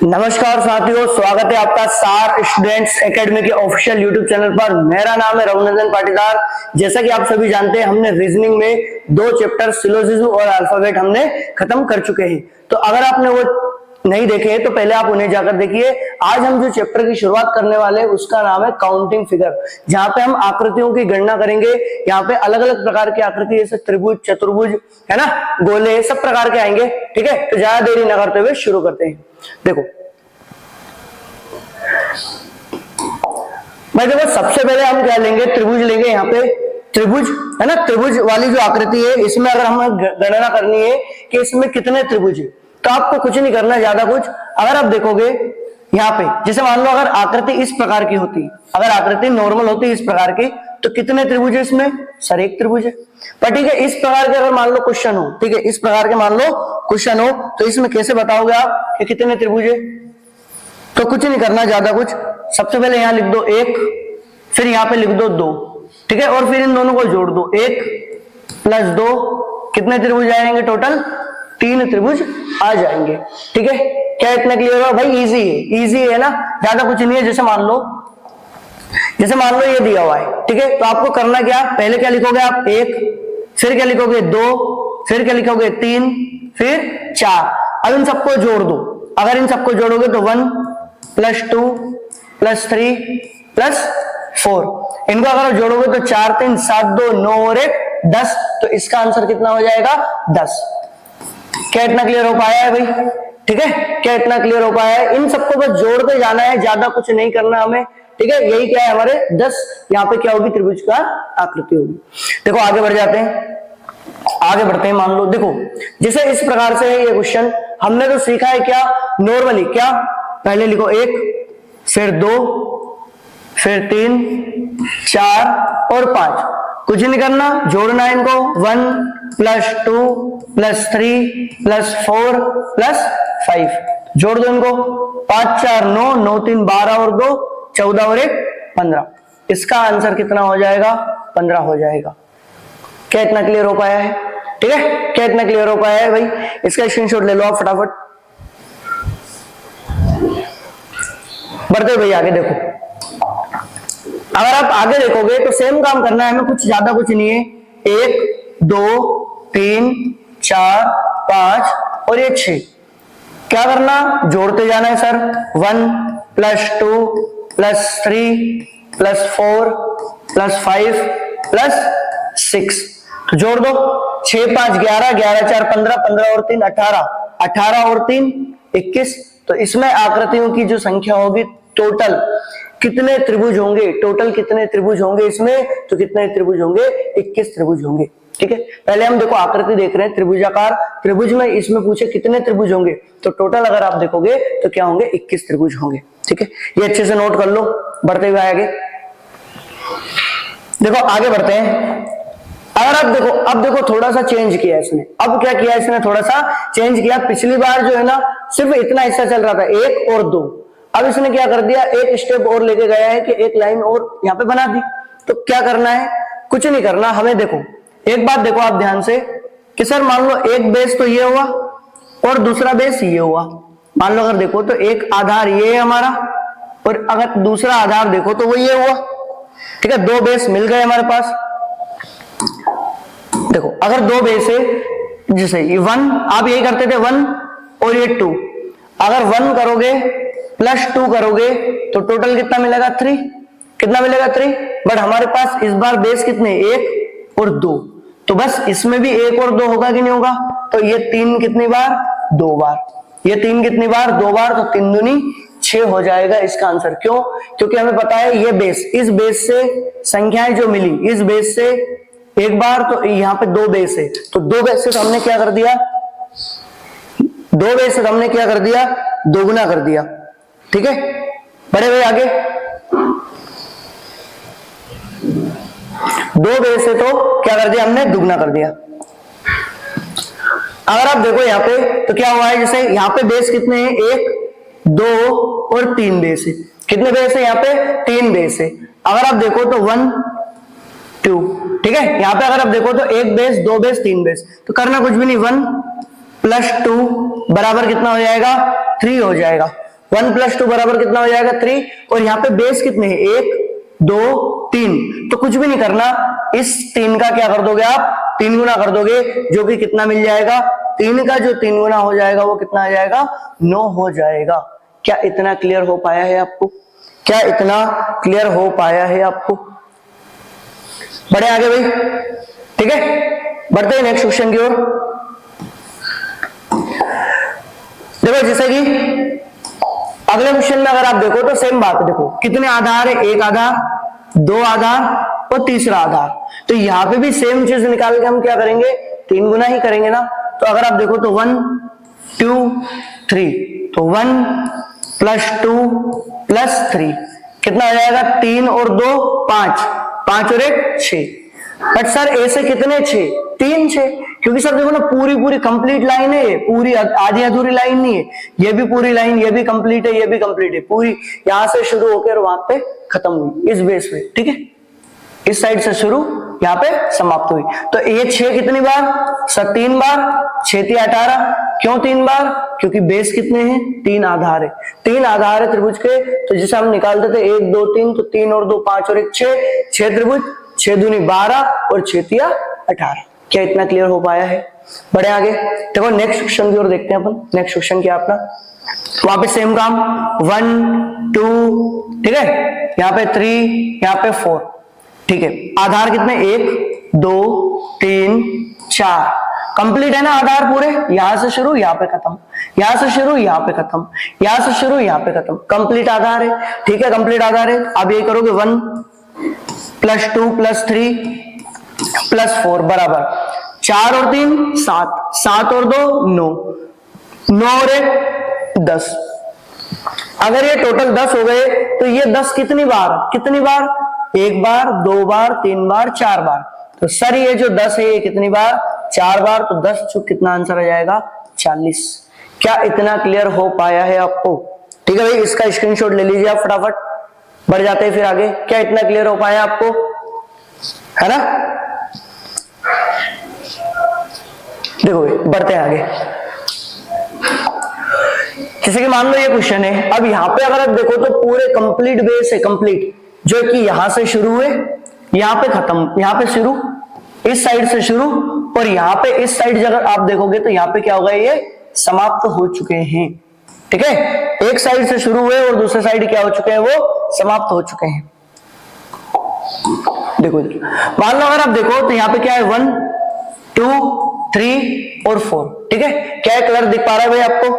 नमस्कार साथियों, स्वागत है आपका सार स्टूडेंट्स एकेडमी के ऑफिशियल यूट्यूब चैनल पर। मेरा नाम है रघुनंदन पाटीदार। जैसा कि आप सभी जानते हैं, हमने रीजनिंग में 2 चैप्टर सिलोजिज्म और अल्फाबेट हमने खत्म कर चुके हैं। तो अगर आपने वो नहीं देखे हैं तो पहले आप उन्हें जाकर देखिए। आज हम जो चैप्टर की शुरुआत करने वाले हैं उसका नाम है काउंटिंग फिगर, जहां पे हम आकृतियों की गणना करेंगे। यहाँ पे अलग अलग प्रकार की आकृति जैसे त्रिभुज, चतुर्भुज, है ना, गोले, सब प्रकार के आएंगे। ठीक है, तो ज्यादा देरी न करते हुए शुरू करते हैं। देखो भाई, देखो सबसे पहले हम क्या लेंगे, त्रिभुज लेंगे। यहाँ पे त्रिभुज है ना, त्रिभुज वाली जो आकृति है इसमें अगर हमें गणना करनी है कि इसमें कितने त्रिभुज है, तो आपको कुछ नहीं करना ज्यादा कुछ। अगर आप देखोगे यहाँ पे, जैसे मान लो अगर आकृति इस प्रकार की होती, अगर आकृति नॉर्मल होती इस प्रकार की, तो कितने त्रिभुज है इसमें? सर एक त्रिभुज है। पर ठीक है, इस प्रकार के अगर मान लो क्वेश्चन हो, ठीक है, इस प्रकार के मान लो क्वेश्चन हो, तो इसमें कैसे बताओगे आप कि कितने त्रिभुज है? तो कुछ नहीं करना ज्यादा कुछ। सबसे पहले यहाँ लिख दो 1, फिर यहाँ पे लिख दो 2, ठीक है, और फिर इन दोनों को जोड़ दो। 1 + 2 कितने त्रिभुज आएंगे? टोटल 3 त्रिभुज आ जाएंगे। ठीक है, क्या इतना क्लियर हो भाई? इजी है, इजी है ना, ज्यादा कुछ नहीं है। जैसे मान लो ये दिया हुआ है, ठीक है, तो आपको करना क्या, पहले क्या लिखोगे आप? 1, फिर क्या लिखोगे? 2, फिर क्या लिखोगे? 3, फिर 4। अब इन सबको जोड़ दो। अगर इन सबको जोड़ोगे तो 1 + 2 + 3 + 4। इनको अगर जोड़ोगे तो 4 3 7 2 9 और 1 10। तो इसका आंसर कितना हो जाएगा? 10। क्या इतना क्लियर हो पाया है भाई? ठीक है, क्या इतना क्लियर हो पाया है? इन सबको बस जोड़ते जाना है, ज्यादा कुछ नहीं करना हमें। ठीक है, यही क्या है हमारे 10। यहाँ पे क्या होगी? त्रिभुज का आकृति होगी। देखो आगे बढ़ जाते हैं, आगे बढ़ते हैं। मान लो देखो, जैसे इस प्रकार से है ये क्वेश्चन। हमने तो सीखा है क्या नॉर्मली, क्या पहले लिखो 1, फिर 2, फिर 3, 4 और 5। कुछ नहीं करना, जोड़ना है इनको। 1 + 2 + 3 + 4 + 5 जोड़ दो इनको। 5 4 9, 9 3 12 और 2 14 और 1 15। इसका आंसर कितना हो जाएगा? 15 हो जाएगा। क्या इतना क्लियर हो पाया है? ठीक है, क्या इतना क्लियर हो पाया है भाई? इसका स्क्रीनशॉट ले लो आप फटाफट। बढ़ते भाई आगे। देखो अगर आप आगे देखोगे तो सेम काम करना है हमें, कुछ ज्यादा कुछ नहीं है। 1 2 3 4 5 और ये 6। क्या करना? जोड़ते जाना है सर। 1 + 2 + 3 + 4 + 5 + 6। तो जोड़ दो। 6 5 11, 11 4 15, 15 और 3 18, 18 और 3 21। तो इसमें आकृतियों की जो संख्या होगी, टोटल कितने त्रिभुज होंगे? टोटल कितने त्रिभुज होंगे इसमें? तो कितने त्रिभुज होंगे? 21 त्रिभुज होंगे। ठीक है, पहले हम देखो आकृति देख रहे हैं त्रिभुजाकार। त्रिभुज में इसमें पूछे कितने त्रिभुज होंगे, तो टोटल अगर आप देखोगे तो क्या होंगे? 21 त्रिभुज होंगे। ठीक है, ये अच्छे से नोट कर लो। बढ़ते हुए आगे देखो, आगे बढ़ते हैं। अगर आप देखो, अब देखो थोड़ा सा चेंज किया इसने। अब क्या किया इसने? थोड़ा सा चेंज किया। पिछली बार जो है ना, सिर्फ इतना हिस्सा चल रहा था 1 और 2। अब इसने क्या कर दिया? एक स्टेप और लेके गया है कि एक लाइन और यहाँ पे बना दी। तो क्या करना है? कुछ नहीं करना हमें। देखो एक बात देखो आप ध्यान से कि सर मान लो एक बेस तो ये हुआ और दूसरा बेस ये हुआ। मान लो अगर देखो तो एक आधार ये है हमारा, और अगर दूसरा आधार देखो तो वो ये हुआ। ठीक है, 2 बेस मिल गए हमारे पास। देखो अगर 2 बेस है, जैसे ये 1, आप यही करते थे 1 और ये 2। अगर 1 करोगे + 2 करोगे तो टोटल कितना मिलेगा? 3। कितना मिलेगा? 3। बट हमारे पास इस बार बेस कितने? 1 और 2। तो बस इसमें भी 1 और 2 होगा कि नहीं होगा? तो ये 3 कितनी बार? 2 बार। ये 3 कितनी बार? 2 बार। तो 3 दूनी 6 हो जाएगा इसका आंसर। क्यों? क्योंकि हमें पता है ये बेस, इस बेस से संख्याएं जो मिली, इस बेस से एक बार, तो यहाँ पे 2 बेस है, तो 2 बेस से हमने क्या कर दिया? 2 बेस से हमने क्या कर दिया? दोगुना कर दिया। ठीक है, बड़े भाई आगे। 2 बेस से तो क्या कर दिया हमने? दुगना कर दिया। अगर आप देखो यहाँ पे तो क्या हुआ है? जैसे यहाँ पे बेस कितने हैं? 1 2 और 3 बेस है। कितने बेस है यहाँ पे? 3 बेस है। अगर आप देखो तो 1 2। ठीक है, यहाँ पे अगर आप देखो तो 1 बेस 2 बेस 3 बेस। तो करना कुछ भी नहीं, 1 + 2 बराबर कितना हो जाएगा? 3 हो जाएगा। 1 + 2 बराबर कितना हो जाएगा 3, और यहाँ पे बेस कितने हैं 1 2 3, तो कुछ भी नहीं करना, इस 3 का क्या कर दोगे आप 3 गुना कर दोगे, जो कि कितना मिल जाएगा 3 का जो 3 गुना हो जाएगा वो कितना आ जाएगा 9 हो जाएगा। क्या इतना क्लियर हो पाया है आपको? क्या इतना क्लियर हो पाया है आपको? बढ़े आगे भाई, ठीक है, बढ़ते हैं नेक्स्ट क्वेश्चन की ओर। देखो जैसे कि अगले क्वेश्चन में अगर आप देखो तो सेम बात है, देखो कितने आधार है, एक आधार, दो आधार और तीसरा आधार, तो यहां पे भी सेम चीज निकाल के हम क्या करेंगे 3 गुना ही करेंगे ना। तो अगर आप देखो तो 1 2 3, तो 1 + 2 + 3 कितना आ जाएगा 3 और 2 5, 5 और 1 6। बट सर ऐसे कितने 6, 3 6, क्योंकि सर देखो ना पूरी कंप्लीट लाइन है, ये पूरी आधी अधूरी लाइन नहीं है, ये भी पूरी लाइन, ये भी कंप्लीट है, ये भी कंप्लीट है, पूरी यहां से शुरू होकर वहां पे खत्म हुई इस बेस पे, ठीक है, इस साइड से शुरू यहाँ पे समाप्त हुई। तो ये 6 कितनी बार सर 3 बार, 6 × 18, क्यों 3 बार, क्योंकि बेस कितने हैं 3 आधार है, 3 आधार है त्रिभुज के, तो जैसे हम निकालते थे 1 2 3, तो 3 और 2 5 और 1 6, 6 त्रिभुज, 6 दूनी 12 और 6 तिया 18। क्या इतना क्लियर हो पाया है? बढ़े आगे, देखो नेक्स्ट क्वेश्चन की ओर देखते हैं अपन। नेक्स्ट क्वेश्चन क्या अपना, वहां पे सेम काम 1 2, ठीक है, यहाँ पे 3, यहाँ पे 4, ठीक है, आधार कितने 1 2 3 4, कंप्लीट है ना आधार पूरे, यहां से शुरू यहाँ पे खत्म, यहां से शुरू यहाँ पे खत्म, यहां से शुरू यहाँ पे खत्म, कंप्लीट आधार है, ठीक है, कंप्लीट आधार है। अब ये करोगे 1 + 2 + 3 + 4 बराबर 4 और 3 7, 7 और 2 9, 9 और 1 10। अगर ये टोटल 10 हो गए तो ये 10 कितनी बार, कितनी बार, 1 बार 2 बार 3 बार 4 बार, तो सर ये जो 10 है ये कितनी बार 4 बार, तो 10 चुक कितना आंसर आ जाएगा 40। क्या इतना क्लियर हो पाया है आपको? ठीक है भाई, इसका स्क्रीनशॉट ले लीजिए आप फटाफट, बढ़ जाते हैं फिर आगे। क्या इतना क्लियर हो पाया आपको, है ना? देखो बढ़ते हैं आगे। जैसे कि मान लो ये क्वेश्चन है, अब यहाँ पे अगर आप देखो तो पूरे कंप्लीट बेस है, कंप्लीट, जो कि यहां से शुरू हुए यहाँ पे खत्म, यहाँ पे शुरू, इस साइड से शुरू, और यहाँ पे इस साइड अगर आप देखोगे तो यहाँ पे क्या होगा, ये समाप्त हो चुके हैं, ठीक है, एक साइड से शुरू हुए और दूसरे साइड क्या हो चुके हैं, वो समाप्त हो चुके हैं। देखो मान लो अगर आप देखो तो यहाँ पे क्या है 1 2 3 और 4, ठीक है, क्या कलर दिख पा रहा है भाई आपको?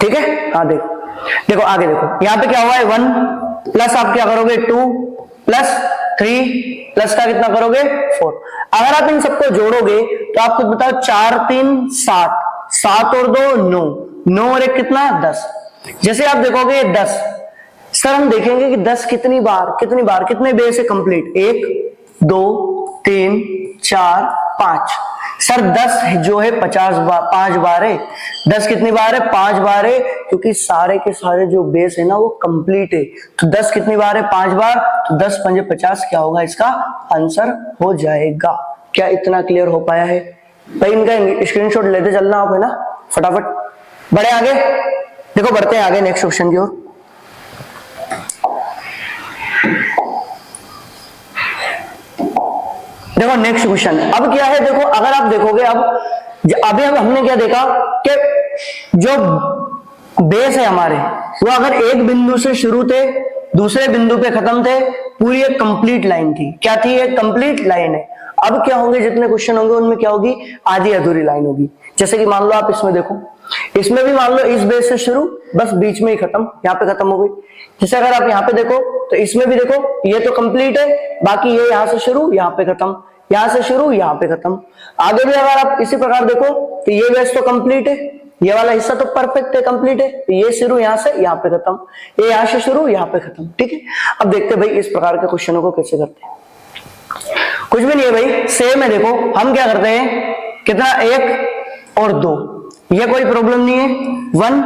ठीक है, हाँ देखो, देखो आगे देखो, यहाँ पे क्या हुआ है 1 प्लस आप क्या करोगे 2 प्लस 3 प्लस का कितना करोगे 4। अगर आप इन सबको जोड़ोगे तो आपको बताओ 4 3 7, 7 और 2 9, 9 और 1 कितना 10। जैसे आप देखोगे 10, सर हम देखेंगे कि 10 कितनी बार, कितने बेस है कंप्लीट, 1 2 3 4 5, सर 10 जो है 50 बार, 5 बार है, 10 कितनी बार है 5 बार है, क्योंकि सारे के सारे जो बेस है ना वो कंप्लीट है, तो 10 कितनी बार है 5 बार, तो 10 × 5 = 50 क्या होगा, इसका आंसर हो जाएगा। क्या इतना क्लियर हो पाया है भाई? इनका स्क्रीनशॉट लेते चलना आप, है ना, फटाफट बढ़े आगे। देखो बढ़ते हैं आगे नेक्स्ट क्वेश्चन की ओर। देखो नेक्स्ट क्वेश्चन, अब क्या है, देखो अगर आप देखोगे अब हमने क्या देखा कि जो बेस है हमारे वो अगर एक बिंदु से शुरू थे दूसरे बिंदु पे खत्म थे, पूरी एक कंप्लीट लाइन थी, क्या थी, एक कंप्लीट लाइन है। अब क्या होंगे, जितने क्वेश्चन होंगे उनमें क्या होगी, आधी अधूरी लाइन होगी। जैसे कि मान लो आप इसमें देखो, इसमें भी मान लो इस बेस से शुरू, बस बीच में ही खत्म, यहाँ पे खत्म हो गई। जैसे अगर आप यहाँ पे देखो तो इसमें भी देखो ये तो कंप्लीट है, बाकी ये यहाँ से शुरू यहाँ पे खत्म, यहाँ से शुरू यहाँ पे खत्म। आगे भी अगर आप इसी प्रकार देखो तो ये बेस तो कंप्लीट है, ये वाला हिस्सा तो परफेक्ट है, कंप्लीट है, तो ये शुरू यहाँ से यहाँ पे खत्म, ये यहाँ से शुरू यहाँ पे खत्म, ठीक है। अब देखते हैं भाई इस प्रकार के क्वेश्चनों को कैसे करते हैं। कुछ भी नहीं है भाई, सेम है। देखो हम क्या करते हैं, कितना 1 और 2, ये कोई प्रॉब्लम नहीं है। 1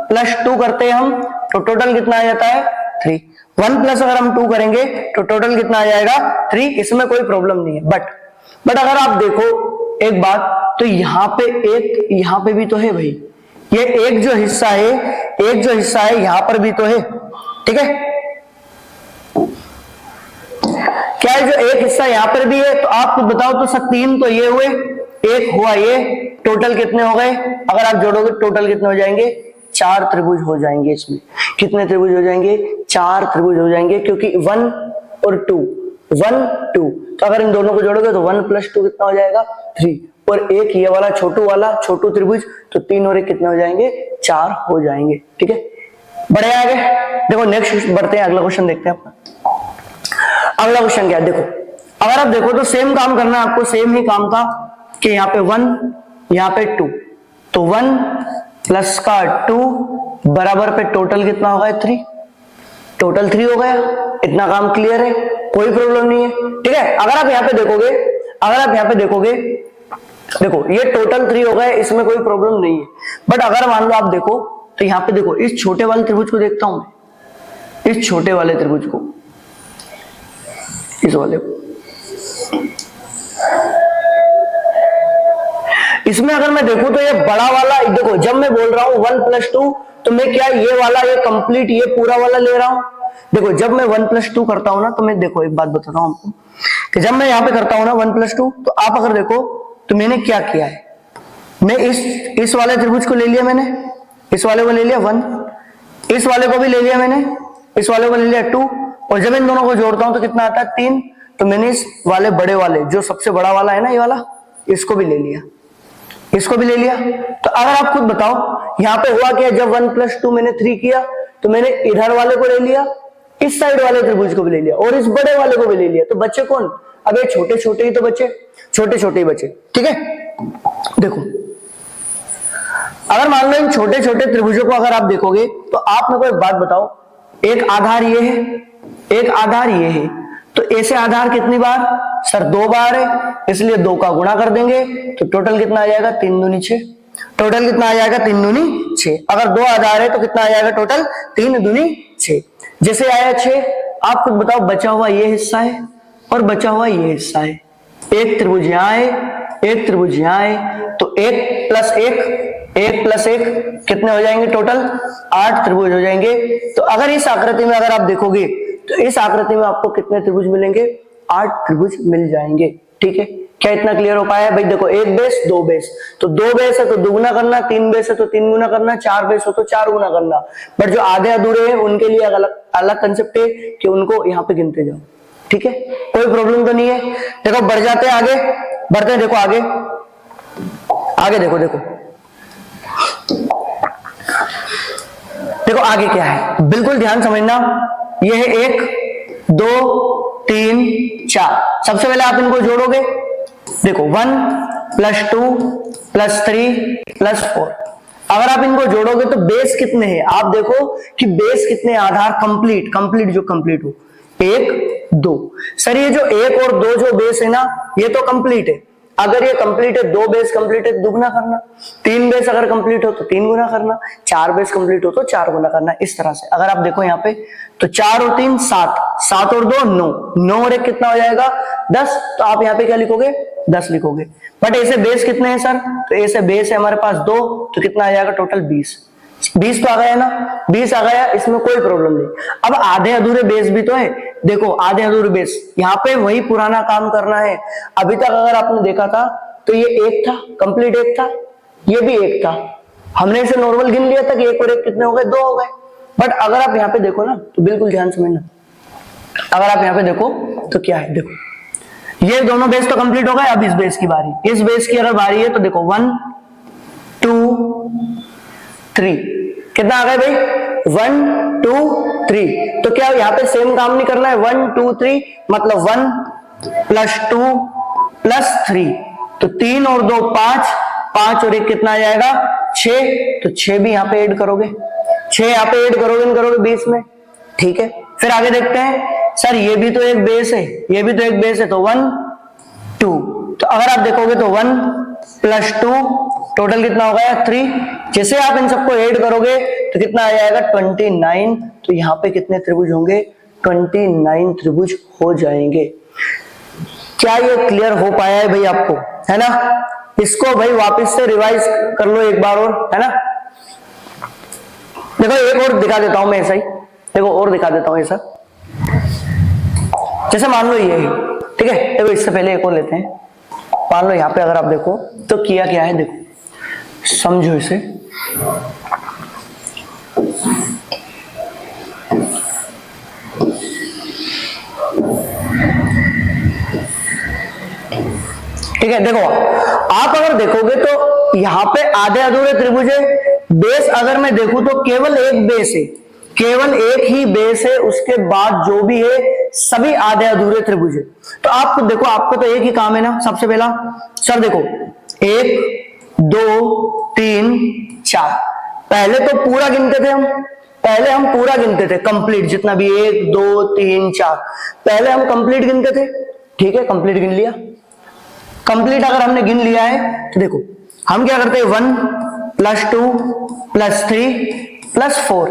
+ 2 करते हैं हम तो टोटल कितना आ जाता है 3। 1 प्लस अगर हम 2 करेंगे तो टोटल कितना आ जाएगा 3, इसमें कोई प्रॉब्लम नहीं है। बट अगर आप देखो एक बात, तो यहाँ पे एक, यहाँ पे भी तो है भाई, ये एक जो हिस्सा है यहां पर भी तो है, ठीक है। क्या है, जो एक हिस्सा यहां पर भी है, तो आप खुद बताओ तो सर 3 तो ये हुए, एक हुआ ये, टोटल कितने हो गए? अगर आप जोड़ोगे टोटल कितने हो जाएंगे? 4 त्रिभुज हो जाएंगे। इसमें कितने त्रिभुज हो जाएंगे? 4 त्रिभुज हो जाएंगे, क्योंकि 1 और 2, 1 2, तो अगर इन दोनों को जोड़ोगे तो 1 + 2 कितना हो जाएगा? 3, और एक ये वाला छोटू त्रिभुज, तो 3 और 1 कितने हो जाएंगे? 4 हो जाएंगे, ठीक है। बढ़े आगे, देखो नेक्स्ट बढ़ते हैं, अगला क्वेश्चन देखते हैं अपना। अगला क्वेश्चन क्या है, देखो अगर आप देखो तो सेम काम करना है आपको, सेम ही काम था कि यहाँ पे 1 यहाँ पे 2, तो 1 प्लस का 2 बराबर पे टोटल कितना होगा? 3, टोटल 3 हो गया। इतना काम क्लियर है, कोई प्रॉब्लम नहीं है, ठीक है। अगर आप यहाँ पे देखोगे, देखो ये टोटल 3 हो गए, इसमें कोई प्रॉब्लम नहीं है। बट अगर मान लो आप देखो तो यहाँ पे देखो, इस छोटे वाले त्रिभुज को देखता हूं मैं, इस छोटे वाले त्रिभुज को, इस वाले को, इसमें अगर मैं देखूं तो ये बड़ा वाला, देखो जब मैं बोल रहा हूं 1 + 2, तो मैं क्या ये वाला, ये कंप्लीट ये पूरा वाला ले रहा हूं। देखो जब मैं 1 + 2 करता हूं ना, तो मैं देखो एक बात बताता हूं आपको कि जब मैं यहां पे करता हूं ना 1 + 2, तो आप अगर देखो तो मैंने क्या किया है, मैं इस वाले त्रिभुज को ले लिया, मैंने इस वाले को ले लिया 1, इस वाले को भी ले लिया मैंने, इस वाले को ले लिया 2, और जब इन दोनों को जोड़ता हूं तो कितना आता है? 3। तो मैंने इस वाले बड़े वाले, जो सबसे बड़ा वाला है ना ये वाला, इसको भी ले लिया, इसको भी ले लिया। तो अगर आप खुद बताओ यहां पे हुआ क्या, जब 1 + 2 मैंने 3 किया, तो मैंने इधर वाले को ले लिया, इस साइड वाले त्रिभुज को भी ले लिया, और इस बड़े वाले को भी ले लिया। तो बच्चे कौन? अब ये छोटे छोटे ही तो बच्चे, छोटे छोटे ही बचे, ठीक है। देखो अगर मान लो इन छोटे छोटे त्रिभुजों को अगर आप देखोगे, तो आप मेरे को एक बात बताओ, एक आधार ये है, एक आधार ये है, तो ऐसे आधार कितनी बार? सर 2 बार है, इसलिए 2 का गुणा कर देंगे, तो टोटल कितना आ जाएगा? 3 दूनी 6, टोटल कितना आ जाएगा? 3 दूनी 6। अगर 2 आधार है तो कितना आ जाएगा टोटल? 3 दूनी 6। जैसे आया 6, आप खुद बताओ, बचा हुआ ये हिस्सा है और बचा हुआ ये हिस्सा है, एक त्रिभुज यहाँ है, एक त्रिभुज यहाँ है, तो 1 + 1 कितने हो जाएंगे टोटल? 8 त्रिभुज हो जाएंगे। तो अगर इस आकृति में अगर आप देखोगे, तो इस आकृति में आपको कितने त्रिभुज मिलेंगे? 8 त्रिभुज मिल जाएंगे, ठीक है। क्या इतना क्लियर हो पाया भाई? देखो 1 बेस 2 बेस, तो 2 बेस है तो 2 गुना करना, 3 बेस है तो 3 गुना करना, 4 बेस हो तो 4 गुना करना। बट जो आधे अधूरे हैं उनके लिए अलग कंसेप्ट है कि उनको यहाँ पे गिनते जाओ, ठीक है, कोई प्रॉब्लम तो नहीं है। देखो बढ़ जाते हैं आगे, बढ़ते हैं, देखो आगे देखो आगे क्या है, बिल्कुल ध्यान समझना। ये है 1 2 3 4, सबसे पहले आप इनको जोड़ोगे, देखो 1 + 2 + 3 + 4। अगर आप इनको जोड़ोगे तो बेस कितने हैं? आप देखो कि बेस कितने आधार कंप्लीट जो कंप्लीट हो, 1 2। सर ये जो 1 और 2 जो बेस है ना, ये तो कंप्लीट है। अगर ये कंप्लीट है, 2 बेस कंप्लीट है, 2 गुना करना, 3 बेस अगर कंप्लीट हो तो 3 गुना करना, 4 बेस कंप्लीट हो तो 4 गुना करना। इस तरह से अगर आप देखो यहाँ पे, तो 4 और 3 7, 7 और 2 9, 9 और 1 कितना हो जाएगा? 10। तो आप यहाँ पे क्या लिखोगे? 10 लिखोगे। बट ऐसे बेस कितने हैं सर? तो ऐसे बेस है हमारे पास 2, तो कितना आ जाएगा टोटल? 20 तो आ गया ना, 20 आ गया, इसमें कोई प्रॉब्लम नहीं। अब आधे अधूरे बेस भी तो है, देखो आधे अधूरे बेस, यहाँ पे वही पुराना काम करना है। अभी तक अगर आपने देखा था तो ये 1 था, कंप्लीट 1 था, ये भी 1 था, हमने इसे नॉर्मल गिन लिया था कि 1 और 1 कितने हो गए? 2 हो गए। बट अगर आप यहाँ पे देखो ना, तो बिल्कुल ध्यान समझना, अगर आप यहाँ पे देखो तो क्या है, देखो ये दोनों बेस तो कंप्लीट हो गए। अब इस बेस की बारी, इस बेस की अगर बारी है तो देखो 1 2 3, कितना आ गए भाई? 1 2 3। तो क्या यहाँ पे सेम काम नहीं करना है? 1 2 3 मतलब 1 + 2 + 3, तो 3 और 2 5, 5 और 1 कितना आ जाएगा? 6। तो 6 भी यहाँ पे ऐड करोगे, 6 यहाँ पे ऐड करोगे 20 में, ठीक है। फिर आगे देखते हैं, सर ये भी तो एक बेस है, ये भी तो एक बेस है, तो 1 2। तो अगर आप देखोगे तो 1 + 2 टोटल कितना हो गया? 3। जैसे आप इन सबको ऐड करोगे तो कितना आ जाएगा? 29। तो यहाँ पे कितने त्रिभुज होंगे? 29 त्रिभुज हो जाएंगे। क्या ये क्लियर हो पाया है भाई आपको? है ना? इसको भाई वापस से रिवाइज कर लो एक बार और, है ना? देखो एक और दिखा देता हूं मैं ऐसा ही, देखो और दिखा देता हूं ऐसा, जैसे मान लो ये है, ठीक है। देखो इससे पहले एक और लेते हैं, मान लो यहाँ पे अगर आप देखो तो किया क्या है, देखो समझो इसे, ठीक है। देखो आप अगर देखोगे तो यहाँ पे आधे अधूरे त्रिभुज है, बेस अगर मैं देखूं तो केवल एक बेस है, केवल एक ही बेस है, उसके बाद जो भी है सभी आधे अधूरे त्रिभुज है। तो आप देखो आपको तो एक ही काम है ना, सबसे पहला सर देखो 1 2 3 4, पहले तो पूरा गिनते थे हम, पहले हम पूरा गिनते थे कंप्लीट, जितना भी 1 2 3 4 पहले हम कंप्लीट गिनते थे, ठीक है। कंप्लीट गिन लिया, कंप्लीट अगर हमने गिन लिया है तो देखो हम क्या करते हैं 1 + 2 + 3 + 4,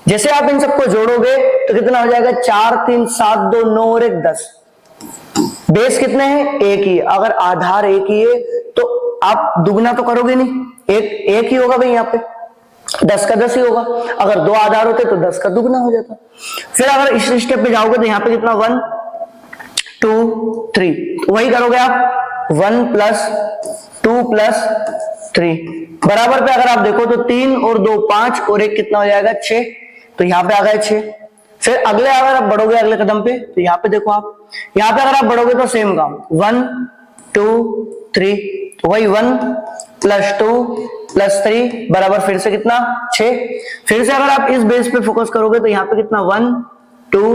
जैसे आप इन सबको जोड़ोगे तो कितना हो जाएगा 4 3 7 2 9 और 1 10। बेस कितने हैं, एक ही, अगर आधार एक ही है तो आप दुगना तो करोगे नहीं, एक ही होगा भाई, यहाँ पे 10 का 10 ही होगा, अगर 2 आधार होते तो 10 का दुगना हो जाता। फिर अगर इस स्टेप पे जाओगे तो यहाँ पे कितना 1 2 3, वही करोगे आप 1 + 2 + 3 बराबर पे अगर आप देखो तो 3 और 2 5 और 1 कितना हो जाएगा 6, तो यहाँ पे आ गए 6। फिर अगले अगर आप बढ़ोगे अगले कदम पे तो यहाँ पे देखो आप, यहाँ पे अगर आप बढ़ोगे तो सेम काम 1 2 3, तो वही 1 + 2 + 3 बराबर फिर से कितना 6। फिर से अगर आप इस बेस पे फोकस करोगे तो यहाँ पे कितना 1 2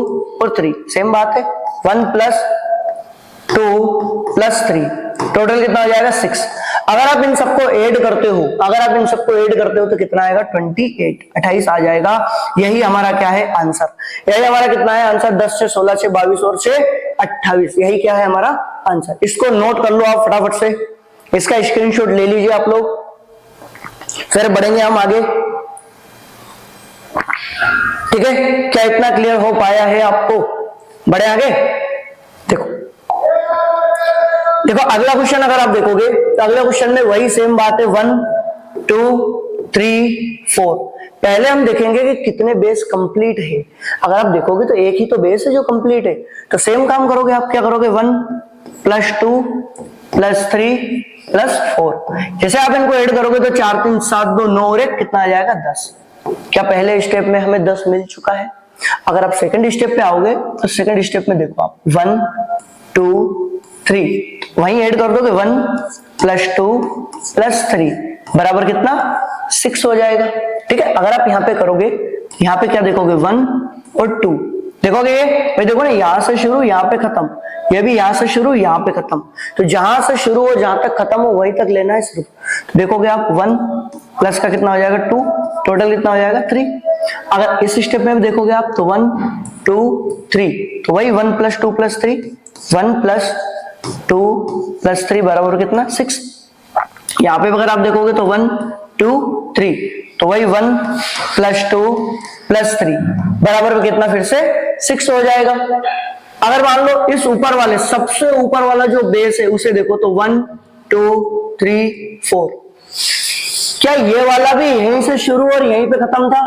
और 3, सेम बात है 1 + 2 + 3, टोटल कितना हो जाएगा 6। अगर आप इन सबको ऐड करते हो, अगर आप इन सबको ऐड करते हो तो कितना आएगा 28 आ जाएगा। यही हमारा क्या है आंसर, यही हमारा कितना है आंसर 10 से 16 से 22 और से 28, यही क्या है हमारा आंसर। इसको नोट कर लो आप फटाफट से, इसका स्क्रीनशॉट ले लीजिए आप लोग, फिर बढ़ेंगे हम आगे, ठीक है। क्या इतना क्लियर हो पाया है आपको, बढ़े आगे। देखो अगला क्वेश्चन अगर आप देखोगे तो अगला क्वेश्चन में वही सेम बात है 1 2 3 4। पहले हम देखेंगे कि कितने बेस कंप्लीट है, अगर आप देखोगे तो एक ही तो बेस है जो कंप्लीट है, तो सेम काम करोगे आप, क्या करोगे 1 + 2 + 3 + 4, जैसे आप इनको ऐड करोगे तो 4 3 7 2 9 और 1 कितना आ जाएगा 10। क्या पहले स्टेप में हमें 10 मिल चुका है। अगर आप सेकंड स्टेप पे आओगे तो सेकंड स्टेप में देखो आप 1 2 3, वहीं ऐड कर दोगे 1 + 2 + 3 बराबर कितना 6 हो जाएगा, ठीक है। अगर आप यहाँ पे करोगे, यहाँ पे क्या देखोगे 1 और 2 देखोगे, ये भाई देखो ना यहां से शुरू यहाँ पे खत्म, ये भी यहां से शुरू यहाँ पे खत्म, तो जहां से शुरू हो जहां तक खत्म हो वहीं तक लेना है सिर्फ। तो देखोगे आप 1 प्लस का कितना हो जाएगा 2, टोटल कितना हो जाएगा 3। अगर इस स्टेप में देखोगे आप तो 1 2 3, तो वही 1 + 2 + 3, 1 + 2 + 3 बराबर कितना 6। यहाँ पे अगर आप देखोगे तो 1 2 3, तो वही 1 + 2 + 3 बराबर कितना फिर से 6 हो जाएगा। अगर मान लो इस ऊपर वाले सबसे ऊपर वाला जो बेस है उसे देखो तो 1 2 3 4, क्या ये वाला भी यहीं से शुरू और यहीं पे खत्म था,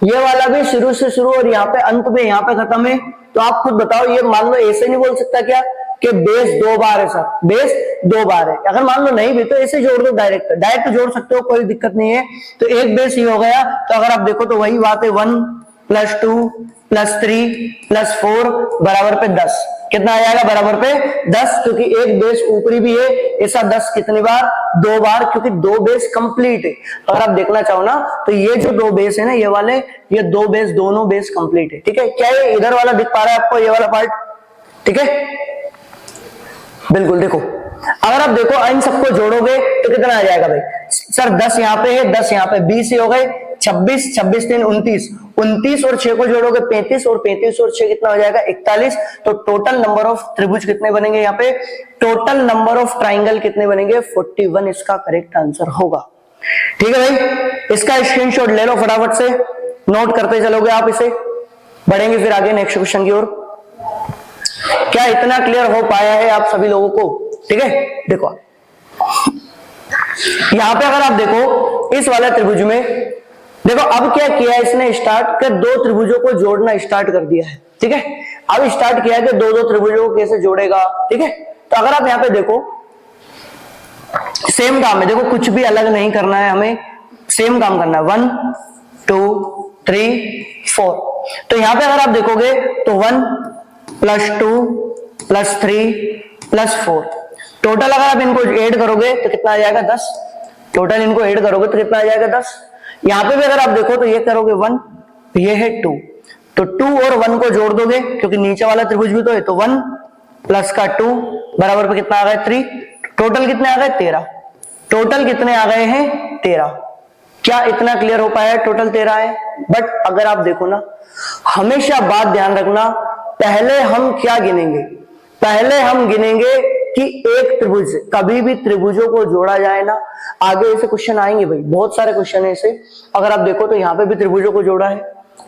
ये वाला भी शुरू से शुरू और यहाँ पे अंत में यहाँ पे खत्म है। तो आप खुद बताओ, ये मान लो ऐसे नहीं बोल सकता क्या कि बेस 2 बार है सर, बेस 2 बार है। अगर मान लो नहीं भी तो ऐसे जोड़ दो, डायरेक्ट जोड़ सकते हो, कोई दिक्कत नहीं है। तो एक बेस ही हो गया। तो अगर आप देखो तो वही बात है 1 + 2 + 3 + 4 बराबर पे 10, कितना आ जाएगा बराबर पे 10, क्योंकि एक बेस ऊपरी भी है। ऐसा 10 कितनी बार 2 बार, क्योंकि 2 बेस कंप्लीट है। अगर आप देखना चाहो ना तो ये जो 2 बेस है ना, ये वाले, ये 2 बेस दोनों बेस कंप्लीट है, ठीक है। क्या ये इधर वाला दिख पा रहा है आपको, ये वाला पार्ट, ठीक है बिल्कुल। देखो अगर आप देखो इन सबको जोड़ोगे तो कितना आ जाएगा भाई सर, 10 यहाँ पे है, 10 यहाँ पे, 20 ही हो गए, 26 26 3 29, 29 और 6 को जोड़ोगे 35, और 35 और 6 कितना हो जाएगा 41। तो टोटल नंबर ऑफ त्रिभुज कितने बनेंगे, यहाँ पे टोटल नंबर ऑफ ट्राइंगल कितने बनेंगे 41, इसका करेक्ट आंसर होगा। ठीक है भाई, इसका स्क्रीनशॉट ले लो फटाफट से, नोट करते चलोगे आप इसे, बढ़ेंगे फिर आगे नेक्स्ट क्वेश्चन की ओर। क्या इतना क्लियर हो पाया है आप सभी लोगों को, ठीक है। देखो यहां पे अगर आप देखो इस वाले त्रिभुज में देखो अब क्या किया इसने, स्टार्ट कर दो त्रिभुजों को जोड़ना स्टार्ट कर दिया है, ठीक है। अब स्टार्ट किया कि दो दो त्रिभुजों को कैसे जोड़ेगा, ठीक है। तो अगर आप यहाँ पे देखो सेम काम है, देखो कुछ भी अलग नहीं करना है, हमें सेम काम करना है, 1 2 3 4। तो यहां पे अगर आप देखोगे तो 1 + 2 + 3 + 4, टोटल अगर आप इनको ऐड करोगे तो कितना आ जाएगा 10। टोटल इनको ऐड करोगे तो कितना आ जाएगा 10। यहां पे भी अगर आप देखो तो ये करोगे 1, ये है 2, तो 2 और 1 को जोड़ दोगे क्योंकि नीचे वाला त्रिभुज भी तो है, तो 1 + 2 बराबर पे कितना आ गया 3। टोटल कितने आ गए 13। टोटल कितने आ गए हैं 13। क्या इतना क्लियर हो पाया है? टोटल 13 है। बट अगर आप देखो ना, हमेशा बात ध्यान रखना, पहले हम क्या गिनेंगे, पहले हम गिनेंगे कि एक त्रिभुज, कभी भी त्रिभुजों को जोड़ा जाए ना, आगे ऐसे क्वेश्चन आएंगे भाई, बहुत सारे क्वेश्चन है ऐसे। अगर आप देखो तो यहाँ पे भी त्रिभुजों को जोड़ा है,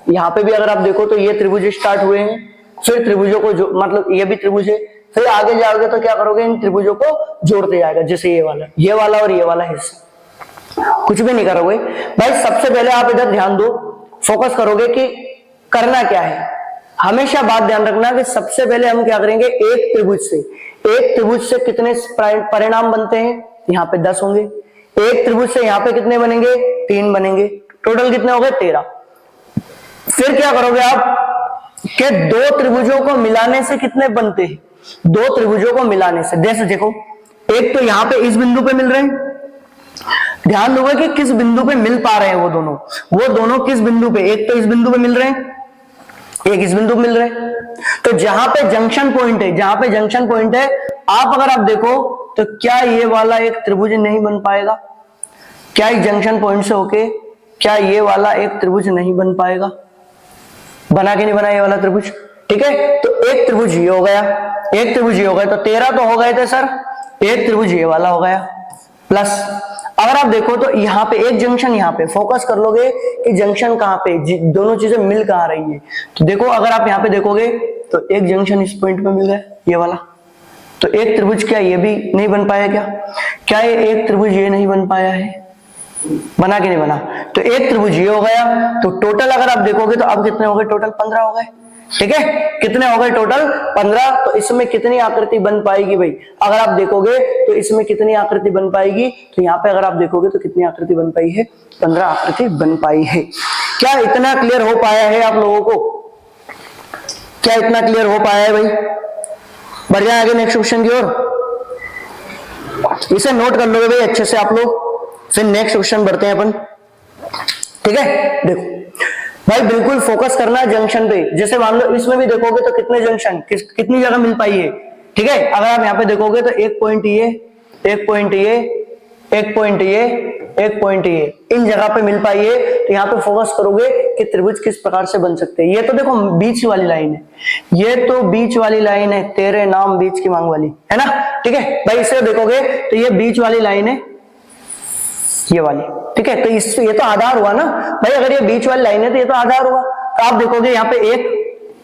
यहाँ पे भी अगर आप देखो तो ये त्रिभुज स्टार्ट हुए हैं, फिर त्रिभुजों को मतलब ये भी त्रिभुज है, फिर आगे जाओगे तो क्या करोगे, इन त्रिभुजों को जोड़ते जाएगा, जैसे ये वाला और ये वाला हिस्सा। कुछ भी नहीं करोगे भाई, सबसे पहले आप इधर ध्यान दो, फोकस करोगे कि करना क्या है। हमेशा बात ध्यान रखना कि सबसे पहले हम क्या करेंगे, एक त्रिभुज से कितने परिणाम बनते हैं, यहाँ पे 10 होंगे। एक त्रिभुज से यहाँ पे कितने बनेंगे, 3 बनेंगे। टोटल कितने हो गए 13। फिर क्या करोगे आप कि दो त्रिभुजों को मिलाने से कितने बनते हैं, दो त्रिभुजों को मिलाने से, जैसे देखो एक तो यहाँ पे इस बिंदु पे मिल रहे हैं, ध्यान दोगे कि किस बिंदु पे मिल पा रहे हैं वो दोनों किस बिंदु पे, एक तो इस बिंदु पे मिल रहे हैं, एक इस बिंदु पे मिल रहे हैं। तो जहां पे जंक्शन पॉइंट है, आप अगर आप देखो तो क्या ये वाला एक त्रिभुज नहीं बन पाएगा, क्या इस जंक्शन पॉइंट से होके क्या ये वाला एक त्रिभुज नहीं बन पाएगा, बना के नहीं बना ये वाला त्रिभुज, ठीक है। तो एक त्रिभुज ये हो गया, एक त्रिभुज ये हो गया, तो 13 तो हो गए थे सर, एक त्रिभुज ये वाला हो गया, प्लस अगर आप देखो तो यहाँ पे एक जंक्शन, यहाँ पे फोकस कर लोगे कि जंक्शन कहाँ पे, दोनों चीजें मिल कहाँ रही है। तो देखो अगर आप यहाँ पे देखोगे तो एक जंक्शन इस पॉइंट पे मिल गया, ये वाला, तो एक त्रिभुज क्या ये भी नहीं बन पाया, क्या ये एक त्रिभुज ये नहीं बन पाया है, बना कि नहीं बना। तो एक त्रिभुज ये हो गया, तो टोटल अगर आप देखोगे तो अब कितने हो गए, टोटल 15 हो गए, ठीक है। कितने हो गए टोटल 15। तो इसमें कितनी आकृति बन पाएगी भाई, अगर आप देखोगे तो इसमें कितनी आकृति बन पाएगी, तो यहाँ पे अगर आप देखोगे तो कितनी आकृति बन पाई है, 15 आकृति बन पाई है। क्या इतना क्लियर हो पाया है आप लोगों को, क्या इतना क्लियर हो पाया है भाई? बढ़ जाए आगे नेक्स्ट क्वेश्चन की ओर, इसे नोट कर लोगे भाई अच्छे से आप लोग, फिर नेक्स्ट क्वेश्चन बढ़ते हैं अपन, ठीक है। देखो भाई बिल्कुल फोकस करना है जंक्शन पे, जैसे मान लो इसमें भी देखोगे तो कितने जंक्शन कितनी जगह मिल पाई है, ठीक है। अगर आप यहाँ पे देखोगे तो एक पॉइंट ये, एक पॉइंट ये, एक पॉइंट ये, एक पॉइंट ये, इन जगह पे मिल पाई है। तो यहाँ पे फोकस करोगे कि त्रिभुज किस प्रकार से बन सकते हैं। ये तो देखो बीच वाली लाइन है, ये तो बीच वाली लाइन है, तेरे नाम बीच की मांग वाली, है ना, ठीक है भाई। इसे देखोगे तो ये बीच वाली लाइन है, ये वाली, ठीक है। तो इससे ये तो आधार हुआ ना भाई, अगर ये बीच वाली लाइन है तो ये तो आधार हुआ। तो आप देखोगे यहाँ पे 1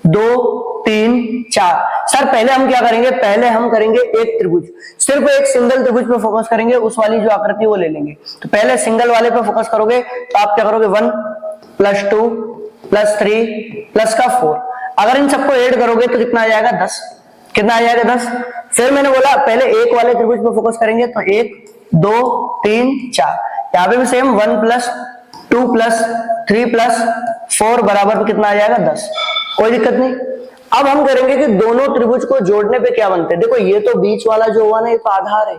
2 3 4। सर पहले हम क्या करेंगे, पहले हम करेंगे एक त्रिभुज, सिर्फ एक सिंगल त्रिभुज पे फोकस करेंगे, उस वाली जो आकृति वो ले लेंगे। तो पहले सिंगल वाले पे फोकस करोगे, तो आप क्या करोगे 1 + 2 + 3 + 4। अगर इन सबको ऐड करोगे तो कितना आ जाएगा 10। कितना आ जाएगा 10। फिर मैंने बोला पहले एक वाले त्रिभुज पे फोकस करेंगे, तो 1 2 3 4। यहाँ पे भी सेम 1 + 2 + 3 + 4 बराबर कितना आ जाएगा 10। कोई दिक्कत नहीं। अब हम करेंगे कि दोनों त्रिभुज को जोड़ने पे क्या बनते हैं। देखो ये तो बीच वाला जो हुआ ना, ये तो आधार है,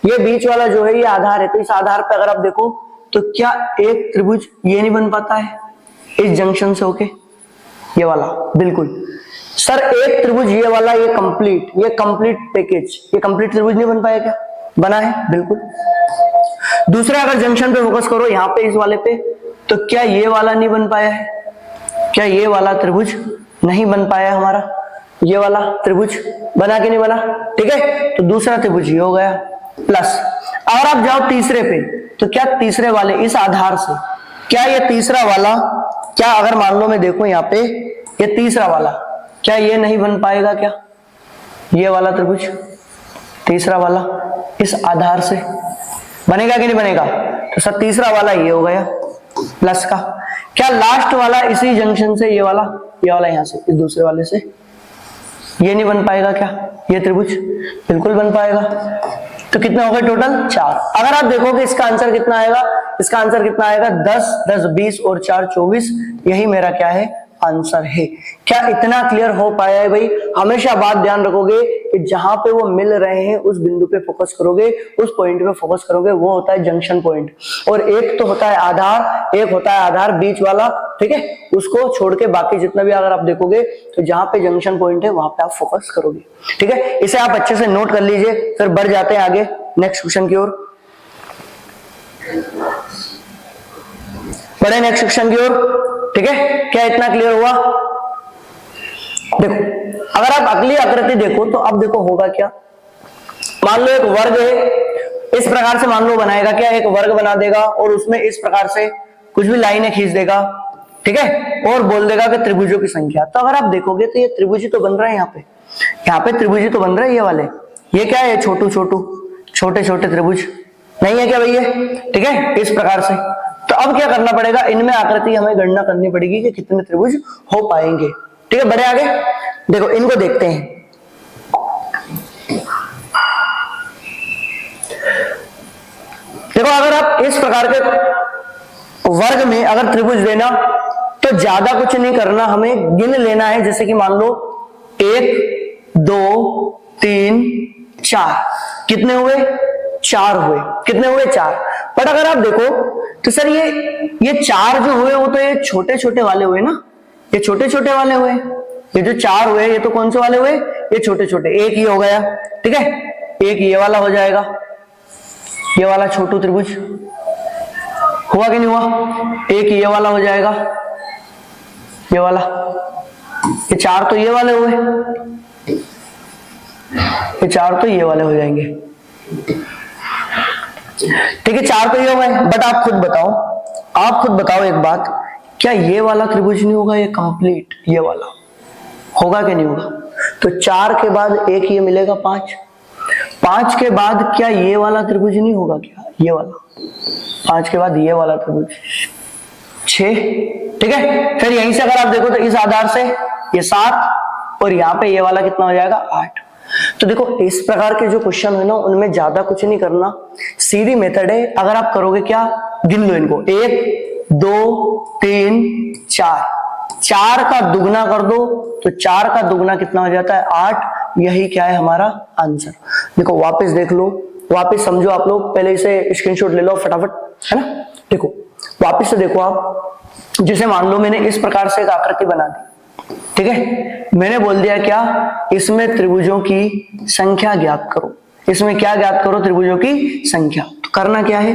ये बीच वाला जो है ये आधार है। तो इस आधार पे अगर आप देखो तो क्या एक त्रिभुज ये नहीं बन पाता है इस जंक्शन से होके, ये वाला, बिल्कुल सर एक त्रिभुज ये वाला, ये कंप्लीट पैकेज, ये कंप्लीट त्रिभुज नहीं बन पाया क्या, बना है बिल्कुल। दूसरा अगर जंक्शन पे फोकस करो यहाँ पे इस वाले पे, तो क्या ये वाला नहीं बन पाया है, क्या ये वाला त्रिभुज नहीं बन पाया हमारा, ये वाला त्रिभुज बना कि नहीं बना, ठीक है। तो दूसरा त्रिभुज ये हो गया। प्लस अगर आप जाओ तीसरे पे, तो क्या तीसरे वाले इस आधार से, क्या ये तीसरा वाला, क्या अगर मान लो मैं देखूं यहाँ पे ये तीसरा वाला, क्या ये नहीं बन पाएगा, क्या ये वाला त्रिभुज तीसरा वाला इस आधार से बनेगा कि नहीं बनेगा। तो सर तीसरा वाला ये हो गया, प्लस का। क्या लास्ट वाला इसी जंक्शन से ये वाला यहां से इस दूसरे वाले से ये नहीं बन पाएगा क्या? ये त्रिभुज बिल्कुल बन पाएगा। तो कितने हो गए टोटल? 4। अगर आप देखोगे इसका आंसर कितना आएगा, इसका आंसर कितना आएगा 10, 10, 20 और 4, 24। यही मेरा क्या है? आंसर है। क्या इतना क्लियर हो पाया है भाई? हमेशा बात ध्यान रखोगे कि जहां पे वो मिल रहे हैं उस बिंदु पे फोकस करोगे, उस पॉइंट पे फोकस करोगे, वो होता है जंक्शन पॉइंट। और एक तो होता है आधार, एक होता है आधार बीच वाला, ठीक है? उसको छोड़ के बाकी जितना भी अगर आप देखोगे तो जहां पे जंक्शन पॉइंट है वहां पे आप फोकस करोगे, ठीक है? इसे आप अच्छे से नोट कर लीजिए। फिर बढ़ जाते हैं आगे नेक्स्ट क्वेश्चन की ओर। बढ़े नेक्स्ट क्वेश्चन की ओर, ठीक है? क्या इतना क्लियर हुआ? देखो, अगर आप अगली आकृति देखो तो अब देखो होगा क्या। मान लो एक वर्ग है, इस प्रकार से मान लो बनाएगा क्या? एक वर्ग बना देगा और उसमें इस प्रकार से कुछ भी लाइनें खींच देगा, ठीक है? और बोल देगा कि त्रिभुजों की संख्या। तो अगर आप देखोगे तो ये त्रिभुज तो बन रहा है, यहाँ पे त्रिभुज तो बन रहा है ये वाले। ये क्या है? छोटे छोटे त्रिभुज नहीं है क्या भैया? ठीक है, इस प्रकार से। तो अब क्या करना पड़ेगा? इनमें आकृति हमें गणना करनी पड़ेगी कि कितने त्रिभुज हो पाएंगे, ठीक है? बढ़े आगे, देखो इनको देखते हैं। देखो, अगर आप इस प्रकार के वर्ग में अगर त्रिभुज लेना तो ज्यादा कुछ नहीं करना, हमें गिन लेना है। जैसे कि मान लो 1, 2, 3, 4, कितने हुए? 4 हुए। कितने हुए? 4। बट अगर आप देखो तो सर ये 4 जो हुए वो तो ये छोटे छोटे वाले हुए ना, ये छोटे छोटे वाले हुए। ये जो 4 हुए ये तो कौन से वाले हुए? ये छोटे छोटे। एक ये हो गया, ठीक है? एक ये वाला हो जाएगा, ये वाला छोटू त्रिभुज हुआ कि नहीं हुआ? एक ये वाला हो जाएगा, ये वाला। ये 4 तो ये वाले हुए, ये 4 तो ये वाले हो जाएंगे, ठीक है? 4 तो ये हो गए। बट आप खुद बताओ एक बात, क्या ये वाला त्रिभुज नहीं होगा? ये कंप्लीट ये वाला होगा कि नहीं होगा? तो 4 के बाद एक ये मिलेगा 5, 5 के बाद क्या ये वाला त्रिभुज नहीं होगा क्या? ये वाला 5 के बाद ये वाला त्रिभुज 6, ठीक है? फिर यहीं से अगर आप देखो तो इस आधार से ये 7 और यहाँ पे ये वाला कितना हो जाएगा? 8। तो देखो, इस प्रकार के जो क्वेश्चन है ना उनमें ज्यादा कुछ नहीं करना, सीधी मेथड है। अगर आप करोगे क्या? गिन लो इनको, 1, 2, 3, 4, 4 का दुगना कर दो तो 4 का दुगना कितना हो जाता है? 8। यही क्या है हमारा आंसर। देखो वापस देख लो, वापस समझो आप लोग, पहले इसे स्क्रीनशॉट ले लो फटाफट, है ना? देखो वापस से देखो आप, जिसे मान लो मैंने इस प्रकार से एक आकृति बना दी, ठीक है? मैंने बोल दिया क्या? इसमें त्रिभुजों की संख्या ज्ञात करो। इसमें क्या ज्ञात करो? त्रिभुजों की संख्या। तो करना क्या है?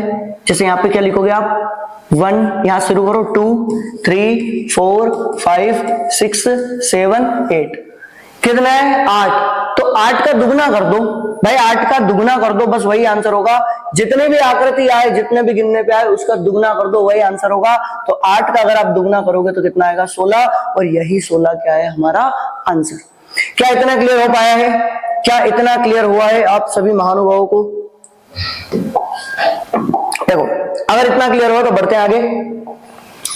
जैसे यहाँ पे क्या लिखोगे आप? 1, यहां शुरू करो, 2, 3, 4, 5, 6, 7, 8। कितना है? 8। तो 8 का दुगना कर दो भाई, 8 का दुगना कर दो, बस वही आंसर होगा। जितने भी आकृति आए, जितने भी गिनने पे आए, उसका दुगना कर दो, वही आंसर होगा। तो 8 का अगर आप दुगना करोगे तो कितना आएगा? 16। और यही 16 क्या है हमारा आंसर। क्या इतना क्लियर हो पाया है? क्या इतना क्लियर हुआ है आप सभी महानुभावों को? देखो, अगर इतना क्लियर हुआ तो बढ़ते हैं आगे।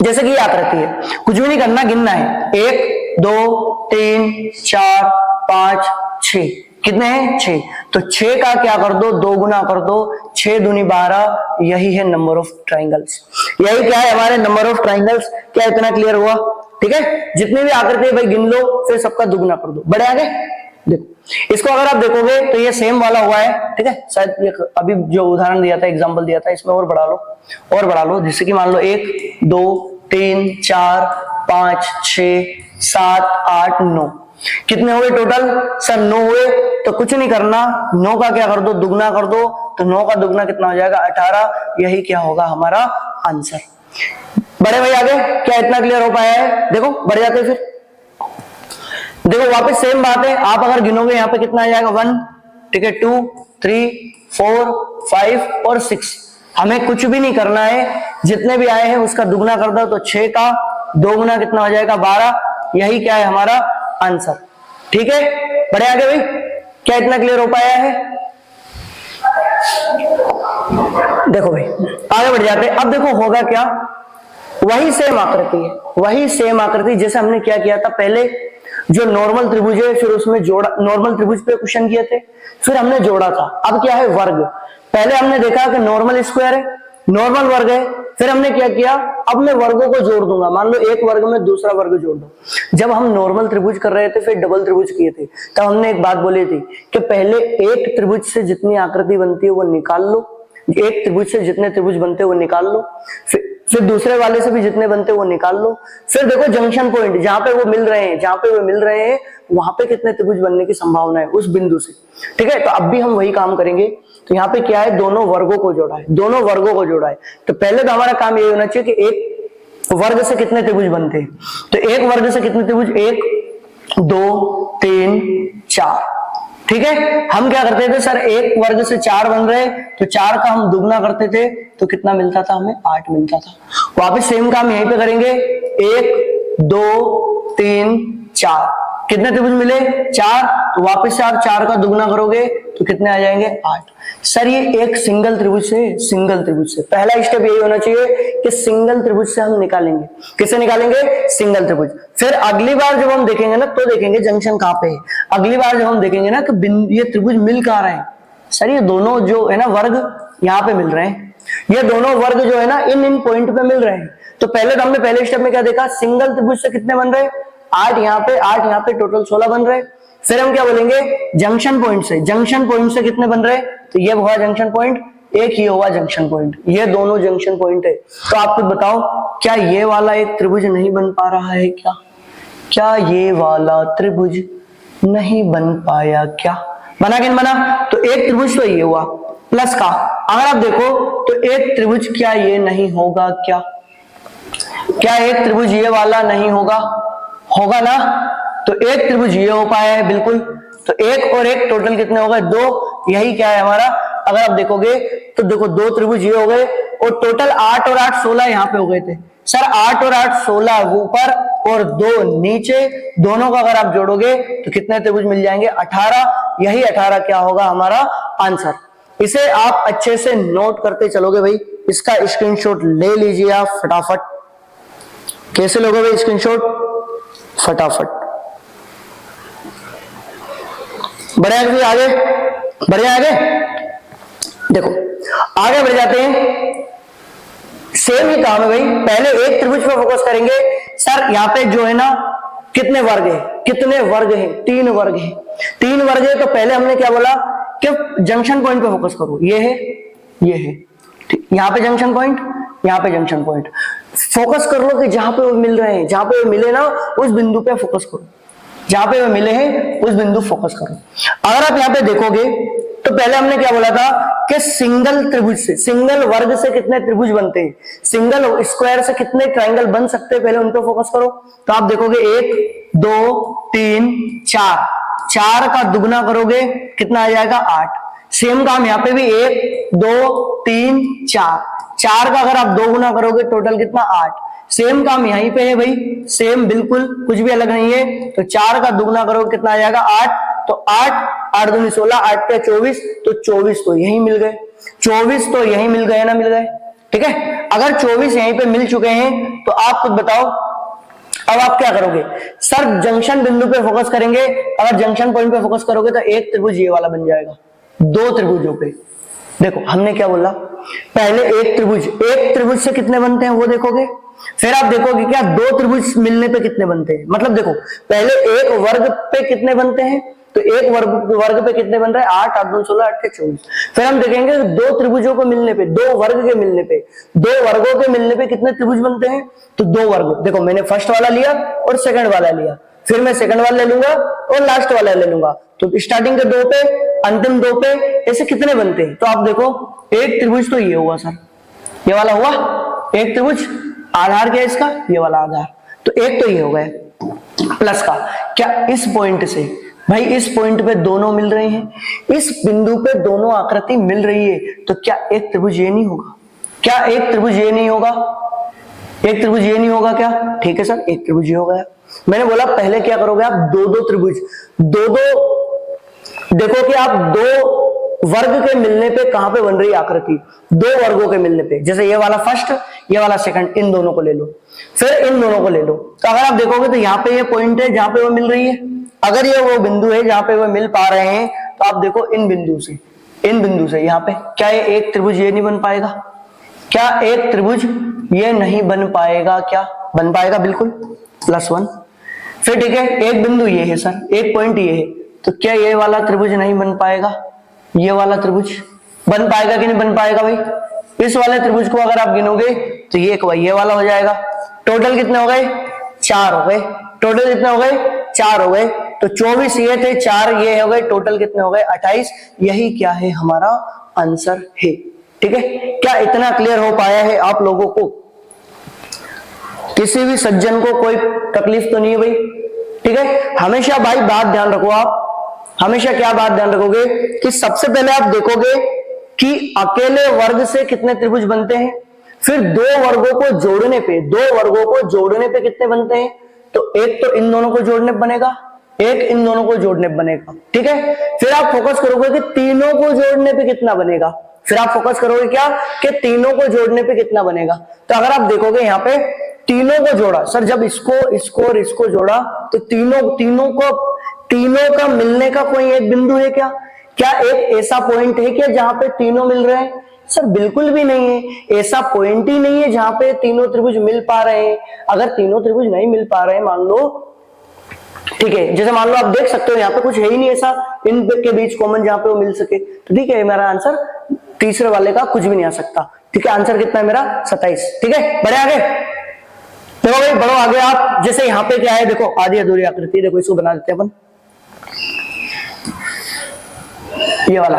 जैसे कि आकृति है, कुछ भी नहीं करना, गिनना है। 1, 2, 3, 4, 5, 6। कितने हैं? 6। तो 6 का क्या कर दो? 2 गुना कर दो, 6 दूनी 12। यही है नंबर ऑफ ट्राइंगल्स। यही क्या है? हमारे नंबर ऑफ ट्राइंगल्स। क्या इतना क्लियर हुआ? ठीक है? जितनी भी आकृति भाई गिन लो, फिर सबका दुगना कर दो। बढ़े आगे, देखो इसको अगर आप देखोगे तो ये सेम वाला हुआ है, ठीक है? शायद ये अभी जो उदाहरण दिया था, एग्जांपल दिया था, इसमें और बढ़ा लो, जैसे कि मान लो 1, 2, 3, 4, 5, 6, 7, 8, 9। कितने हुए टोटल? सर 9 हुए। तो कुछ नहीं करना, 9 का क्या कर दो? दुगना कर दो। तो 9 का दुगना कितना हो जाएगा? 18। यही क्या होगा हमारा आंसर। बढ़े भाई आगे, क्या इतना क्लियर हो पाया है? देखो बढ़ जाते फिर। देखो वापस सेम बात है, आप अगर गिनोगे यहाँ पे कितना आ जाएगा? 1, ठीक है? 2, 3, 4, 5 और 6। हमें कुछ भी नहीं करना है, जितने भी आए हैं उसका दुगना कर दो। तो 6 का 2 गुना कितना हो जाएगा? 12। यही क्या है हमारा आंसर। ठीक है? बढ़े आगे भाई, क्या इतना क्लियर हो पाया है? देखो भाई आगे बढ़ जाते हैं। अब देखो होगा क्या, वही सेम आकृति है, वही सेम आकृति जैसे हमने क्या किया था पहले, जो नॉर्मल त्रिभुज है फिर उसमें जोड़ा, नॉर्मल त्रिभुज पे क्वेश्चन किए थे फिर हमने जोड़ा था। अब क्या है, वर्ग। पहले हमने देखा कि नॉर्मल स्क्वायर है, नॉर्मल वर्ग है, फिर हमने क्या किया, अब मैं वर्गों को जोड़ दूंगा। मान लो एक वर्ग में दूसरा वर्ग जोड़ दो। जब हम नॉर्मल त्रिभुज कर रहे थे फिर डबल त्रिभुज किए थे, तब हमने एक बात बोली थी कि पहले एक त्रिभुज से जितनी आकृति बनती है वो निकाल लो, एक त्रिभुज से जितने त्रिभुज बनते हैं वो निकाल लो, फिर दूसरे वाले से भी जितने बनते हैं वो निकाल लो, फिर देखो जंक्शन पॉइंट जहां पे वो मिल रहे हैं, जहां पे वो मिल रहे हैं वहां पे कितने त्रिभुज बनने की संभावना है उस बिंदु से। ठीक है, तो अब भी हम वही काम करेंगे। तो यहाँ पे क्या है, दोनों वर्गों को जोड़ा है, दोनों वर्गों को जोड़ा है। तो पहले तो हमारा काम ये होना चाहिए कि एक वर्ग से कितने त्रिभुज बनते हैं। तो एक वर्ग से कितने त्रिभुज, 1 2 3 4। ठीक है, हम क्या करते थे सर, एक वर्ग से 4 बन रहे तो 4 का हम दुगना करते थे तो कितना मिलता था हमें, 8 मिलता था। वापस सेम काम यहीं पे करेंगे, 1 2 3 4, कितने त्रिभुज मिले, 4, तो वापस से आप 4 का दुगना करोगे तो कितने आ जाएंगे, 8। सर ये एक सिंगल त्रिभुज से, सिंगल त्रिभुज से पहला स्टेप यही होना चाहिए कि सिंगल त्रिभुज से हम निकालेंगे। किससे निकालेंगे, सिंगल त्रिभुज। फिर अगली बार जब हम देखेंगे ना तो देखेंगे जंक्शन कहां पे है। अगली बार जब हम देखेंगे ना कि ये त्रिभुज मिल कहां रहे हैं, सर ये दोनों जो है ना वर्ग यहाँ पे मिल रहे हैं, ये दोनों वर्ग जो है ना इन पॉइंट पे मिल रहे हैं। तो पहले तो हमने पहले स्टेप में क्या देखा, सिंगल त्रिभुज से कितने बन रहे, 8 यहाँ पे 8 यहाँ पे, टोटल 16 बन रहे। फिर हम क्या बोलेंगे, जंक्शन पॉइंट से, जंक्शन पॉइंट से कितने बन रहे, तो ये हुआ जंक्शन पॉइंट, एक ही हुआ जंक्शन पॉइंट, ये दोनों जंक्शन पॉइंट है। तो आप खुद बताओ, क्या ये वाला एक त्रिभुज नहीं बन पा रहा है क्या, क्या ये वाला त्रिभुज नहीं बन पाया क्या, बना कि नहीं बना। तो एक त्रिभुज तो ये हुआ प्लस का, अगर आप देखो तो एक त्रिभुज क्या ये नहीं होगा क्या, क्या एक त्रिभुज ये वाला नहीं होगा, होगा ना। तो एक त्रिभुज ये हो पाया है बिल्कुल, तो एक और एक टोटल कितने हो गए, 2, यही क्या है हमारा। अगर आप देखोगे तो देखो 2 त्रिभुज ये हो गए और टोटल 8 और 8 16 यहाँ पे हो गए थे। सर 8 और 8 16 ऊपर और 2 नीचे, दोनों का अगर आप जोड़ोगे तो कितने त्रिभुज मिल जाएंगे, 18। यही 18 क्या होगा हमारा आंसर। इसे आप अच्छे से नोट करते चलोगे भाई, इसका स्क्रीनशॉट ले लीजिए आप फटाफट। कैसे लोगे भाई स्क्रीनशॉट, फटाफट। बढ़िया आगे, बढ़िया आगे देखो, आगे बढ़ जाते हैं। सेम ही काम है भाई, पहले एक त्रिभुज पर फोकस करेंगे। सर यहाँ पे जो है ना कितने वर्ग है, कितने वर्ग है, 3 वर्ग है, 3 वर्ग है। तो पहले हमने क्या बोला कि जंक्शन पॉइंट पे फोकस करो, ये है, ये है, यहाँ पे जंक्शन पॉइंट, यहाँ पे जंक्शन पॉइंट। फोकस कर लो कि जहां पे वो मिल रहे हैं, जहां पे वो मिले ना उस बिंदु पे फोकस करो, जहां पे वो मिले हैं उस बिंदु फोकस करो। अगर आप यहाँ पे देखोगे तो पहले हमने क्या बोला था कि सिंगल त्रिभुज से, सिंगल वर्ग से कितने त्रिभुज बनते हैं, सिंगल स्क्वायर से कितने ट्रायंगल बन सकते हैं, पहले उन पे फोकस करो। तो आप देखोगे 1 2 3 4, 4 का दुगना करोगे कितना आ जाएगा, 8। सेम काम यहाँ पे भी 1 2 3 4, 4 का अगर आप 2 गुना करोगे टोटल कितना, 8। सेम काम यहीं पे है भाई, सेम बिल्कुल, कुछ भी अलग नहीं है। तो 4 का दुगना करोगे कितना आ जाएगा, 8। तो 8 8 दूनी 16, 8 पे 24, तो 24 तो यहीं मिल गए, 24 तो यहीं मिल गए ना, मिल गए। ठीक है, अगर 24 यहीं पे मिल चुके हैं तो आप खुद बताओ अब आप क्या करोगे। सर जंक्शन बिंदु पे फोकस करेंगे, अगर जंक्शन पॉइंट पे फोकस करोगे तो एक त्रिभुज ये वाला बन जाएगा, 2 त्रिभुजों पे। देखो हमने क्या बोला, पहले एक त्रिभुज से कितने बनते हैं वो देखोगे, फिर आप देखोगे क्या 2 त्रिभुज मिलने पे कितने बनते हैं। मतलब देखो पहले एक वर्ग पे कितने बनते हैं, तो एक वर्ग पे कितने बन रहे हैं, 8 8 2 16 8 के 24। फिर हम देखेंगे 2 त्रिभुजों को मिलने पे, 2 वर्ग के मिलने पे, 2 वर्गों के मिलने पे कितने त्रिभुज बनते हैं, तो 2 वर्ग। देखो मैंने फर्स्ट वाला लिया और सेकंड वाला लिया, फिर मैं सेकंड वाला ले लूंगा और लास्ट वाला ले लूंगा। तो स्टार्टिंग के 2 पे, अंतिम 2 पे, ऐसे कितने बनते हैं। तो आप देखो एक त्रिभुज तो ये हुआ सर, ये वाला हुआ एक त्रिभुज, आधार क्या है इसका, ये वाला आधार। तो एक तो ये हो गए प्लस का। क्या इस पॉइंट से भाई, इस पॉइंट पे दोनों मिल रहे हैं, इस बिंदु पे दोनों आकृति मिल रही है, तो क्या एक त्रिभुज ये नहीं होगा, क्या एक त्रिभुज ये नहीं होगा, एक त्रिभुज ये नहीं होगा क्या। ठीक है सर, एक त्रिभुज ये हो गया। मैंने बोला पहले क्या करोगे आप, 2 2 त्रिभुज, 2 2, देखो कि आप 2 वर्ग के मिलने पे कहां पे बन रही है आकृति, दो वर्गों के मिलने पे। जैसे ये वाला फर्स्ट, ये वाला सेकंड, इन दोनों को ले लो, फिर इन दोनों को ले लो। तो अगर आप देखोगे तो यहाँ पे ये पॉइंट है जहां पे वो मिल रही है, अगर ये वो बिंदु है जहां पे वो मिल पा रहे हैं, तो आप देखो इन बिंदु से यहाँ पे क्या ये एक त्रिभुज ये नहीं बन पाएगा? क्या एक त्रिभुज ये नहीं बन पाएगा? क्या बन पाएगा? बिल्कुल, +1। फिर ठीक है, एक बिंदु ये है सर, एक पॉइंट ये है, तो क्या ये वाला त्रिभुज नहीं बन पाएगा? ये वाला त्रिभुज बन पाएगा कि नहीं बन पाएगा भाई? इस वाले त्रिभुज को अगर आप गिनोगे तो ये ये वाला हो जाएगा। टोटल कितने हो गए? 4 हो गए। टोटल कितने हो गए? 4 हो गए। तो 24 ये थे, 4 ये हो गए, टोटल कितने हो गए? 28। यही क्या है? हमारा आंसर है। ठीक है, क्या इतना क्लियर हो पाया है आप लोगों को? किसी भी सज्जन को कोई तकलीफ तो नहीं है भाई? ठीक है, हमेशा भाई बात ध्यान रखो आप, हमेशा क्या बात ध्यान रखोगे कि सबसे पहले आप देखोगे कि अकेले वर्ग से कितने त्रिभुज बनते हैं, फिर दो वर्गों को जोड़ने पे कितने बनते हैं। तो एक तो इन दोनों को जोड़ने पे बनेगा, एक इन दोनों को जोड़ने पे बनेगा। ठीक है, फिर आप फोकस करोगे कि तीनों को जोड़ने पे कितना बनेगा, फिर आप फोकस करोगे क्या कि तीनों को जोड़ने पे कितना बनेगा। तो अगर आप देखोगे यहाँ पे तीनों को जोड़ा, सर जब इसको और इसको जोड़ा तो तीनों का मिलने का कोई एक बिंदु है क्या? क्या एक ऐसा पॉइंट है क्या जहां पे तीनों मिल रहे हैं? सर बिल्कुल भी नहीं है, ऐसा पॉइंट ही नहीं है जहां पे तीनों त्रिभुज मिल पा रहे हैं। अगर तीनों त्रिभुज नहीं मिल पा रहे हैं, मान लो, ठीक है, जैसे मान लो आप देख सकते हो यहाँ पे कुछ है ही नहीं ऐसा इन के बीच कॉमन जहां पे वो मिल सके, तो ठीक है, मेरा आंसर तीसरे वाले का कुछ भी नहीं आ सकता। ठीक है, आंसर कितना है मेरा? 27। ठीक है, बढ़े आगे, देखो भाई बढ़ो आगे आप। जैसे यहाँ पे क्या है, देखो आधी अधूरी आकृति, देखो इसको बना देते हैं अपन, ये वाला।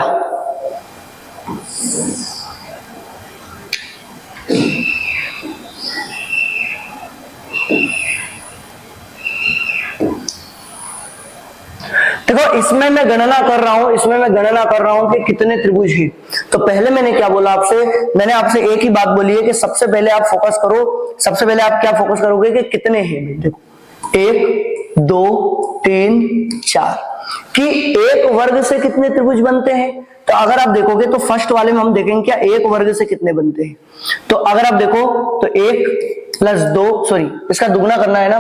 देखो इसमें मैं गणना कर रहा हूं कि कितने त्रिभुज हैं। तो पहले मैंने क्या बोला आपसे, मैंने आपसे एक ही बात बोली है कि सबसे पहले आप फोकस करो, सबसे पहले आप क्या फोकस करोगे कि कितने हैं। देखो 1 2 3 4, कि एक वर्ग से कितने त्रिभुज बनते हैं। तो अगर आप देखोगे तो फर्स्ट वाले में हम देखेंगे क्या एक वर्ग से कितने बनते हैं। तो अगर आप देखो तो 1 + 2, सॉरी इसका दुगना करना है ना,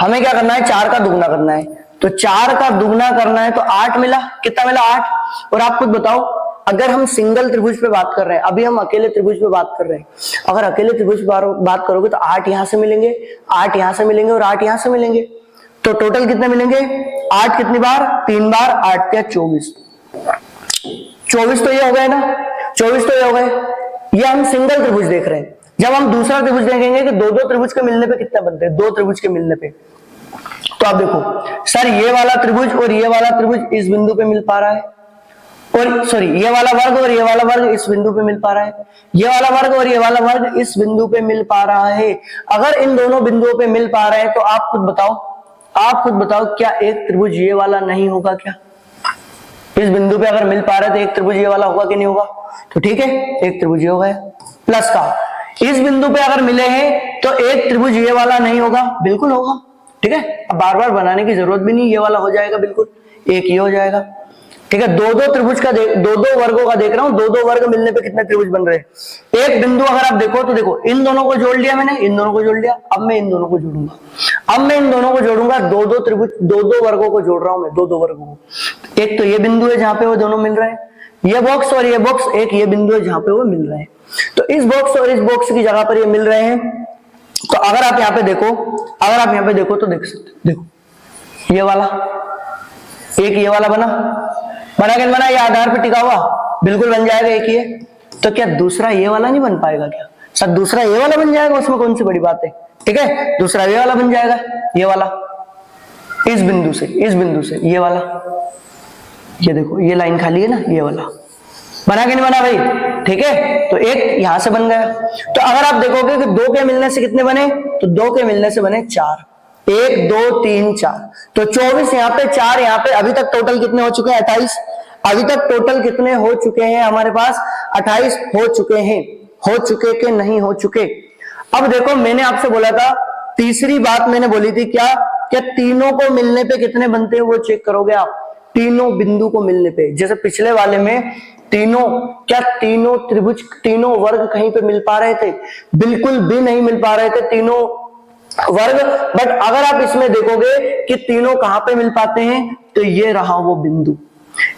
हमें क्या करना है, 4 का दुगना करना है। तो 4 का दुगना करना है तो 8 मिला, कितना मिला? 8। और आप खुद बताओ, अगर हम सिंगल त्रिभुज पे बात कर रहे हैं, अभी हम अकेले त्रिभुज पे बात कर रहे हैं, अगर अकेले त्रिभुज पे बात करोगे तो 8 यहां से मिलेंगे, 8 यहां से मिलेंगे और 8 यहां से मिलेंगे। तो टोटल कितने मिलेंगे? 8 कितनी बार? 3 बार, 8 क्या 24। 24 तो ये हो गए ना, 24 तो ये हो गए। ये हम सिंगल त्रिभुज देख रहे हैं। जब हम दूसरा त्रिभुज देखेंगे कि दो त्रिभुज के मिलने पे कितने बनते हैं, 2 त्रिभुज के मिलने पे, तो आप देखो सर ये वाला त्रिभुज और ये वाला त्रिभुज इस बिंदु पे मिल पा रहा है, और सॉरी ये वाला वर्ग और ये वाला वर्ग इस बिंदु पे मिल पा रहा है, ये वाला वर्ग और ये वाला वर्ग इस बिंदु पे मिल पा रहा है। अगर इन दोनों बिंदुओं पे मिल पा रहे हैं तो आप खुद बताओ क्या एक त्रिभुज ये वाला नहीं होगा? क्या इस बिंदु पे अगर मिल पा रहे तो एक त्रिभुज ये वाला होगा कि नहीं होगा? तो ठीक है, एक त्रिभुज ये हो गया प्लस का। इस बिंदु पे अगर मिले हैं तो एक त्रिभुज ये वाला नहीं होगा? बिल्कुल होगा। ठीक है, अब बार बार बनाने की जरूरत भी नहीं, ये वाला हो जाएगा, बिल्कुल एक ये हो जाएगा। ठीक है, दो त्रिभुज का दो वर्गों का देख रहा हूं, दो वर्ग मिलने पे कितने त्रिभुज बन रहे हैं। एक बिंदु अगर आप देखो तो देखो इन दोनों को जोड़ लिया मैंने, इन दोनों को जोड़ लिया, अब मैं इन दोनों को जोड़ूंगा, दो त्रिभुज, दो वर्गों को जोड़ रहा हूं मैं, दो वर्गों को। एक तो ये बिंदु है जहां पे वो दोनों मिल रहे हैं, ये बॉक्स और ये बॉक्स, एक ये बिंदु है जहां पे वो मिल रहे हैं। तो इस बॉक्स और इस बॉक्स की जगह पर ये मिल रहे हैं। तो अगर आप यहाँ पे देखो तो देख सकते, देखो ये वाला, एक ये वाला बना कि बना, ये आधार पे टिका हुआ, बिल्कुल बन जाएगा एक ये। तो क्या दूसरा ये वाला नहीं बन पाएगा? क्या सर दूसरा ये वाला बन जाएगा? उसमें कौन सी बड़ी बात है। ठीक है, दूसरा ये वाला बन जाएगा, ये वाला इस बिंदु से ये वाला, ये देखो ये लाइन खाली है ना, ये वाला बना कि नहीं बना भाई? ठीक है, तो एक यहां से बन गया। तो अगर आप देखोगे कि 2 के मिलने से कितने बने, तो 2 के मिलने से बने 4, 1 2 3 4, तो 24 यहाँ पे, 4 यहाँ पे। अभी तक टोटल कितने हो चुके हैं? 28। अभी तक टोटल कितने हो चुके हैं हमारे पास? 28 हो चुके हैं। हो चुके कि नहीं हो चुके? अब देखो मैंने आपसे बोला था, तीसरी बात मैंने बोली थी क्या तीनों को मिलने पे कितने बनते हैं वो चेक करोगे आप। तीनों बिंदु को मिलने पे। जैसे पिछले वाले में तीनों, क्या तीनों त्रिभुज, तीनों वर्ग कहीं पे मिल पा रहे थे? बिल्कुल भी नहीं मिल पा रहे थे तीनों वर्ग। बट अगर आप इसमें देखोगे कि तीनों कहां पे मिल पाते हैं, तो ये रहा वो बिंदु,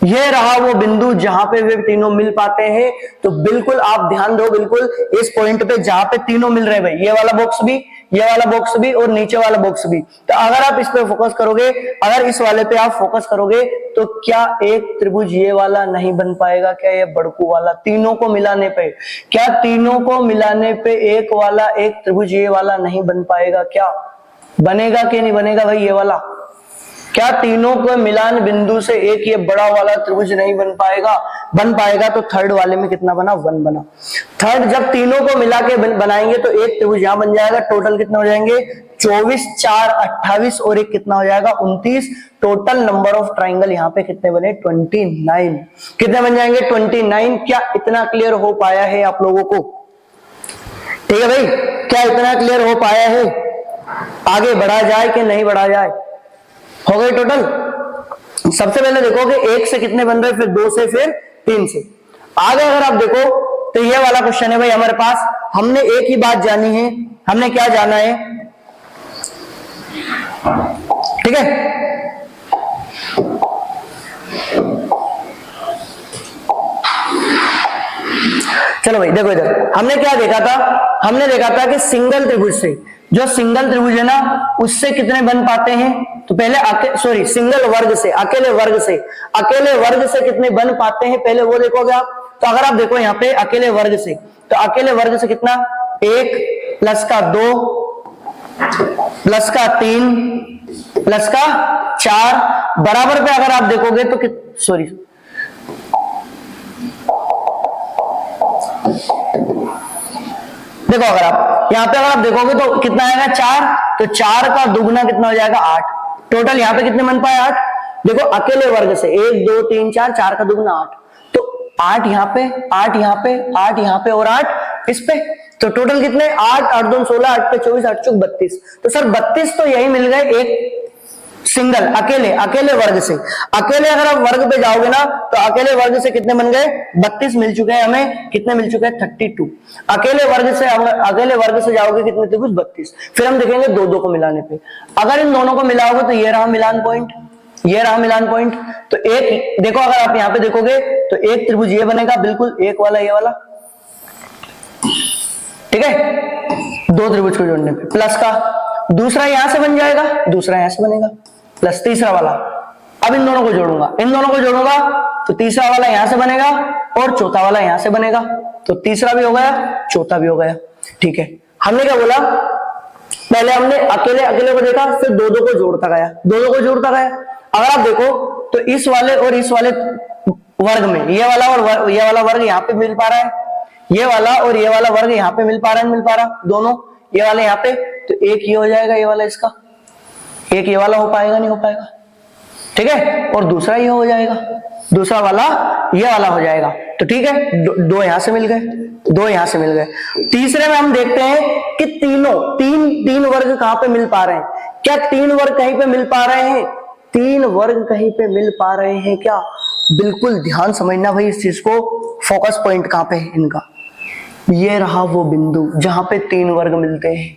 ये रहा वो बिंदु जहां पे वे तीनों मिल पाते हैं। तो बिल्कुल आप ध्यान दो, बिल्कुल इस पॉइंट पे जहां पे तीनों मिल रहे हैं भाई, ये वाला बॉक्स भी, ये वाला बॉक्स भी और नीचे वाला बॉक्स भी। तो अगर आप इस पे फोकस करोगे, अगर इस वाले पे आप फोकस करोगे, तो क्या एक त्रिभुज ये वाला नहीं बन पाएगा? क्या ये बड़कू वाला तीनों को मिलाने पे, क्या तीनों को मिलाने पे एक वाला, एक त्रिभुज ये वाला नहीं बन पाएगा? क्या बनेगा कि नहीं बनेगा भाई ये वाला? क्या तीनों को मिलान बिंदु से एक ये बड़ा वाला त्रिभुज नहीं बन पाएगा? बन पाएगा। तो थर्ड वाले में कितना बना? 1 बना। थर्ड जब तीनों को मिला के बनाएंगे तो एक त्रिभुज यहां बन जाएगा। टोटल कितने हो जाएंगे? 24, 4, 28 और एक कितना हो जाएगा? 29। टोटल नंबर ऑफ ट्राइंगल यहाँ पे कितने बने? 29। कितने बन जाएंगे? 29। क्या इतना क्लियर हो पाया है आप लोगों को? ठीक है भाई, क्या इतना क्लियर हो पाया है? आगे बढ़ा जाए कि नहीं बढ़ा जाए? हो गए टोटल। सबसे पहले देखोगे 1 से कितने बन रहे, फिर 2 से, फिर 3 से। आगे अगर आप देखो तो ये वाला क्वेश्चन है भाई हमारे पास। हमने एक ही बात जानी है, हमने क्या जाना है? ठीक है, चलो भाई देखो इधर हमने क्या देखा था? हमने देखा था कि सिंगल त्रिभुज से, जो सिंगल त्रिभुज है ना, उससे कितने बन पाते हैं? तो पहले सिंगल वर्ग से, अकेले वर्ग से, अकेले वर्ग से कितने बन पाते हैं पहले वो देखोगे आप। तो अगर आप देखो यहाँ पे अकेले वर्ग से, तो अकेले वर्ग से कितना? 1 प्लस का 2 प्लस का 3 प्लस का 4 बराबर पे अगर आप देखोगे तो देखो अगर आप यहाँ पे अगर आप देखोगे तो कितना आएगा? 4। तो 4 का दुगना कितना हो जाएगा? 8। टोटल यहाँ पे कितने बन पाए? 8। देखो अकेले वर्ग से 1 2 3 4, 4 का दुगना 8। तो 8 यहाँ पे, 8 यहाँ पे, 8 यहाँ पे और 8 इस पे। तो टोटल कितने? 8 8 2 16, 8 पे 24, 8 चौक 32। तो सर 32 तो यही मिल गए एक सिंगल, अकेले वर्ग से। अकेले अगर आप वर्ग पे जाओगे ना, तो अकेले वर्ग से कितने बन गए? 32 मिल चुके हैं हमें। कितने मिल चुके हैं? 32। अकेले वर्ग से जाओगे कितने त्रिभुज? 32। फिर हम देखेंगे 2 को मिलाने पे। अगर इन दोनों को मिलाओगे तो ये रहा मिलान पॉइंट, ये रहा मिलान पॉइंट। तो एक देखो, अगर आप यहाँ पे देखोगे तो एक त्रिभुज ये बनेगा, बिल्कुल एक वाला ये वाला, ठीक है। 2 त्रिभुज को जोड़ने पे प्लस का दूसरा यहां से बन जाएगा, दूसरा यहां से बनेगा, प्लस तीसरा वाला। अब इन दोनों को जोड़ूंगा, इन दोनों को जोड़ूंगा तो तीसरा वाला यहां से बनेगा और चौथा वाला यहां से बनेगा। तो तीसरा भी हो गया, चौथा भी हो गया। ठीक है, हमने क्या बोला? पहले हमने अकेले अकेले को देखा, फिर 2 को जोड़ता गया, 2 को जोड़ता गया। अगर आप देखो तो इस वाले और इस वाले वर्ग में ये वाला और ये वाला वर्ग यहाँ पे मिल पा रहा है, ये वाला और ये वाला वर्ग यहाँ पे मिल पा रहा दोनों, ये वाले यहाँ पे। तो एक ये हो जाएगा, ये वाला इसका, एक ये वाला हो पाएगा, नहीं हो पाएगा, ठीक है। और दूसरा ये हो जाएगा, दूसरा वाला ये वाला हो जाएगा। तो ठीक है, 2 यहां से मिल गए, 2 यहां से मिल गए। तीसरे में हम देखते हैं कि तीन वर्ग कहां पे मिल पा रहे हैं। क्या 3 वर्ग कहीं पे मिल पा रहे हैं? 3 वर्ग कहीं पे मिल पा रहे हैं क्या? बिल्कुल ध्यान समझना भाई इस चीज को। फोकस पॉइंट कहां पे है इनका? ये रहा वो बिंदु जहां पे 3 वर्ग मिलते हैं,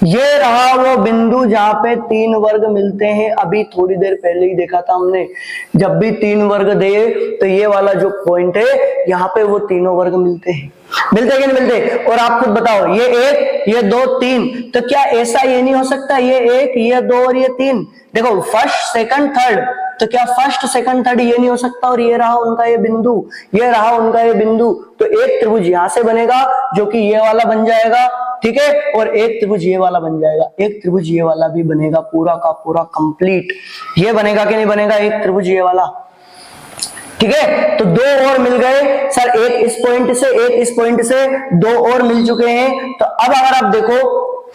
ये रहा वो बिंदु जहां पे 3 वर्ग मिलते हैं। अभी थोड़ी देर पहले ही देखा था हमने, जब भी 3 वर्ग दे तो ये वाला जो पॉइंट है यहाँ पे वो तीनों वर्ग मिलते हैं। मिलते कि नहीं मिलते? और आप खुद बताओ, ये 1 ये 2 3, तो क्या ऐसा ये नहीं हो सकता ये 1 ये 2 और ये 3? देखो फर्स्ट सेकंड थर्ड, तो क्या फर्स्ट सेकंड थर्ड ये नहीं हो सकता? और ये रहा उनका ये बिंदु, ये रहा उनका ये बिंदु। तो एक त्रिभुज यहां से बनेगा जो कि ये वाला बन जाएगा, ठीक है, और एक त्रिभुज ये वाला बन जाएगा, एक त्रिभुज ये वाला भी बनेगा, पूरा का पूरा कंप्लीट। ये बनेगा कि नहीं बनेगा? एक त्रिभुज ये वाला, ठीक है। तो 2 और मिल गए सर, एक इस पॉइंट से, एक इस पॉइंट से, 2 और मिल चुके हैं। तो अब अगर आप देखो,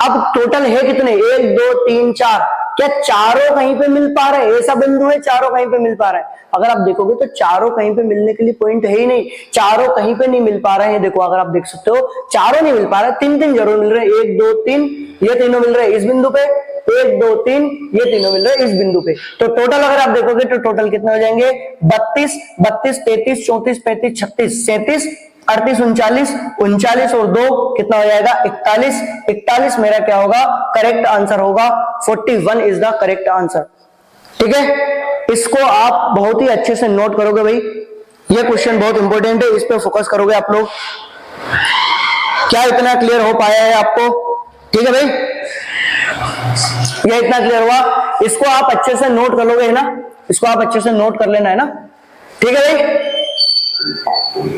अब टोटल है कितने? 1 2 3 4। क्या चारों कहीं पे मिल पा रहे हैं? ऐसा बिंदु है चारों कहीं पे मिल पा रहे हैं? अगर आप देखोगे तो चारों कहीं पे मिलने के लिए पॉइंट है ही नहीं, चारों कहीं पे नहीं मिल पा रहे हैं। देखो अगर आप देख सकते हो, चारों नहीं मिल पा रहे, 3 जरूर मिल रहे हैं, 1 2 3, ये तीनों मिल रहे हैं इस बिंदु पे, 1 2 3 ये तीनों मिल रहे हैं इस बिंदु पे। तो टोटल अगर आप देखोगे तो टोटल कितने हो जाएंगे, 32 32 33 34 35 36 37 38 39 39 और 2 कितना हो जाएगा 41 41 मेरा क्या होगा करेक्ट आंसर होगा। 41 इज द करेक्ट आंसर। ठीक है, इसको आप बहुत ही अच्छे से नोट करोगे भाई, ये क्वेश्चन बहुत इंपॉर्टेंट है, इस पे फोकस करोगे आप लोग। क्या इतना क्लियर हो पाया है आपको? ठीक है भाई, ये इतना क्लियर हुआ, इसको आप अच्छे से नोट कर लोगे है ना, इसको आप अच्छे से नोट कर लेना है ना। ठीक है भाई,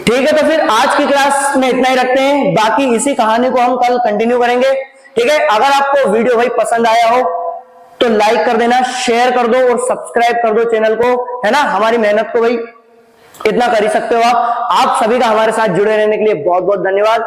ठीक है, तो फिर आज की क्लास में इतना ही रखते हैं, बाकी इसी कहानी को हम कल कंटिन्यू करेंगे। ठीक है, अगर आपको वीडियो भाई पसंद आया हो तो लाइक कर देना, शेयर कर दो और सब्सक्राइब कर दो चैनल को, है ना। हमारी मेहनत को भाई इतना कर ही सकते हो आप सभी का हमारे साथ जुड़े रहने के लिए बहुत बहुत धन्यवाद।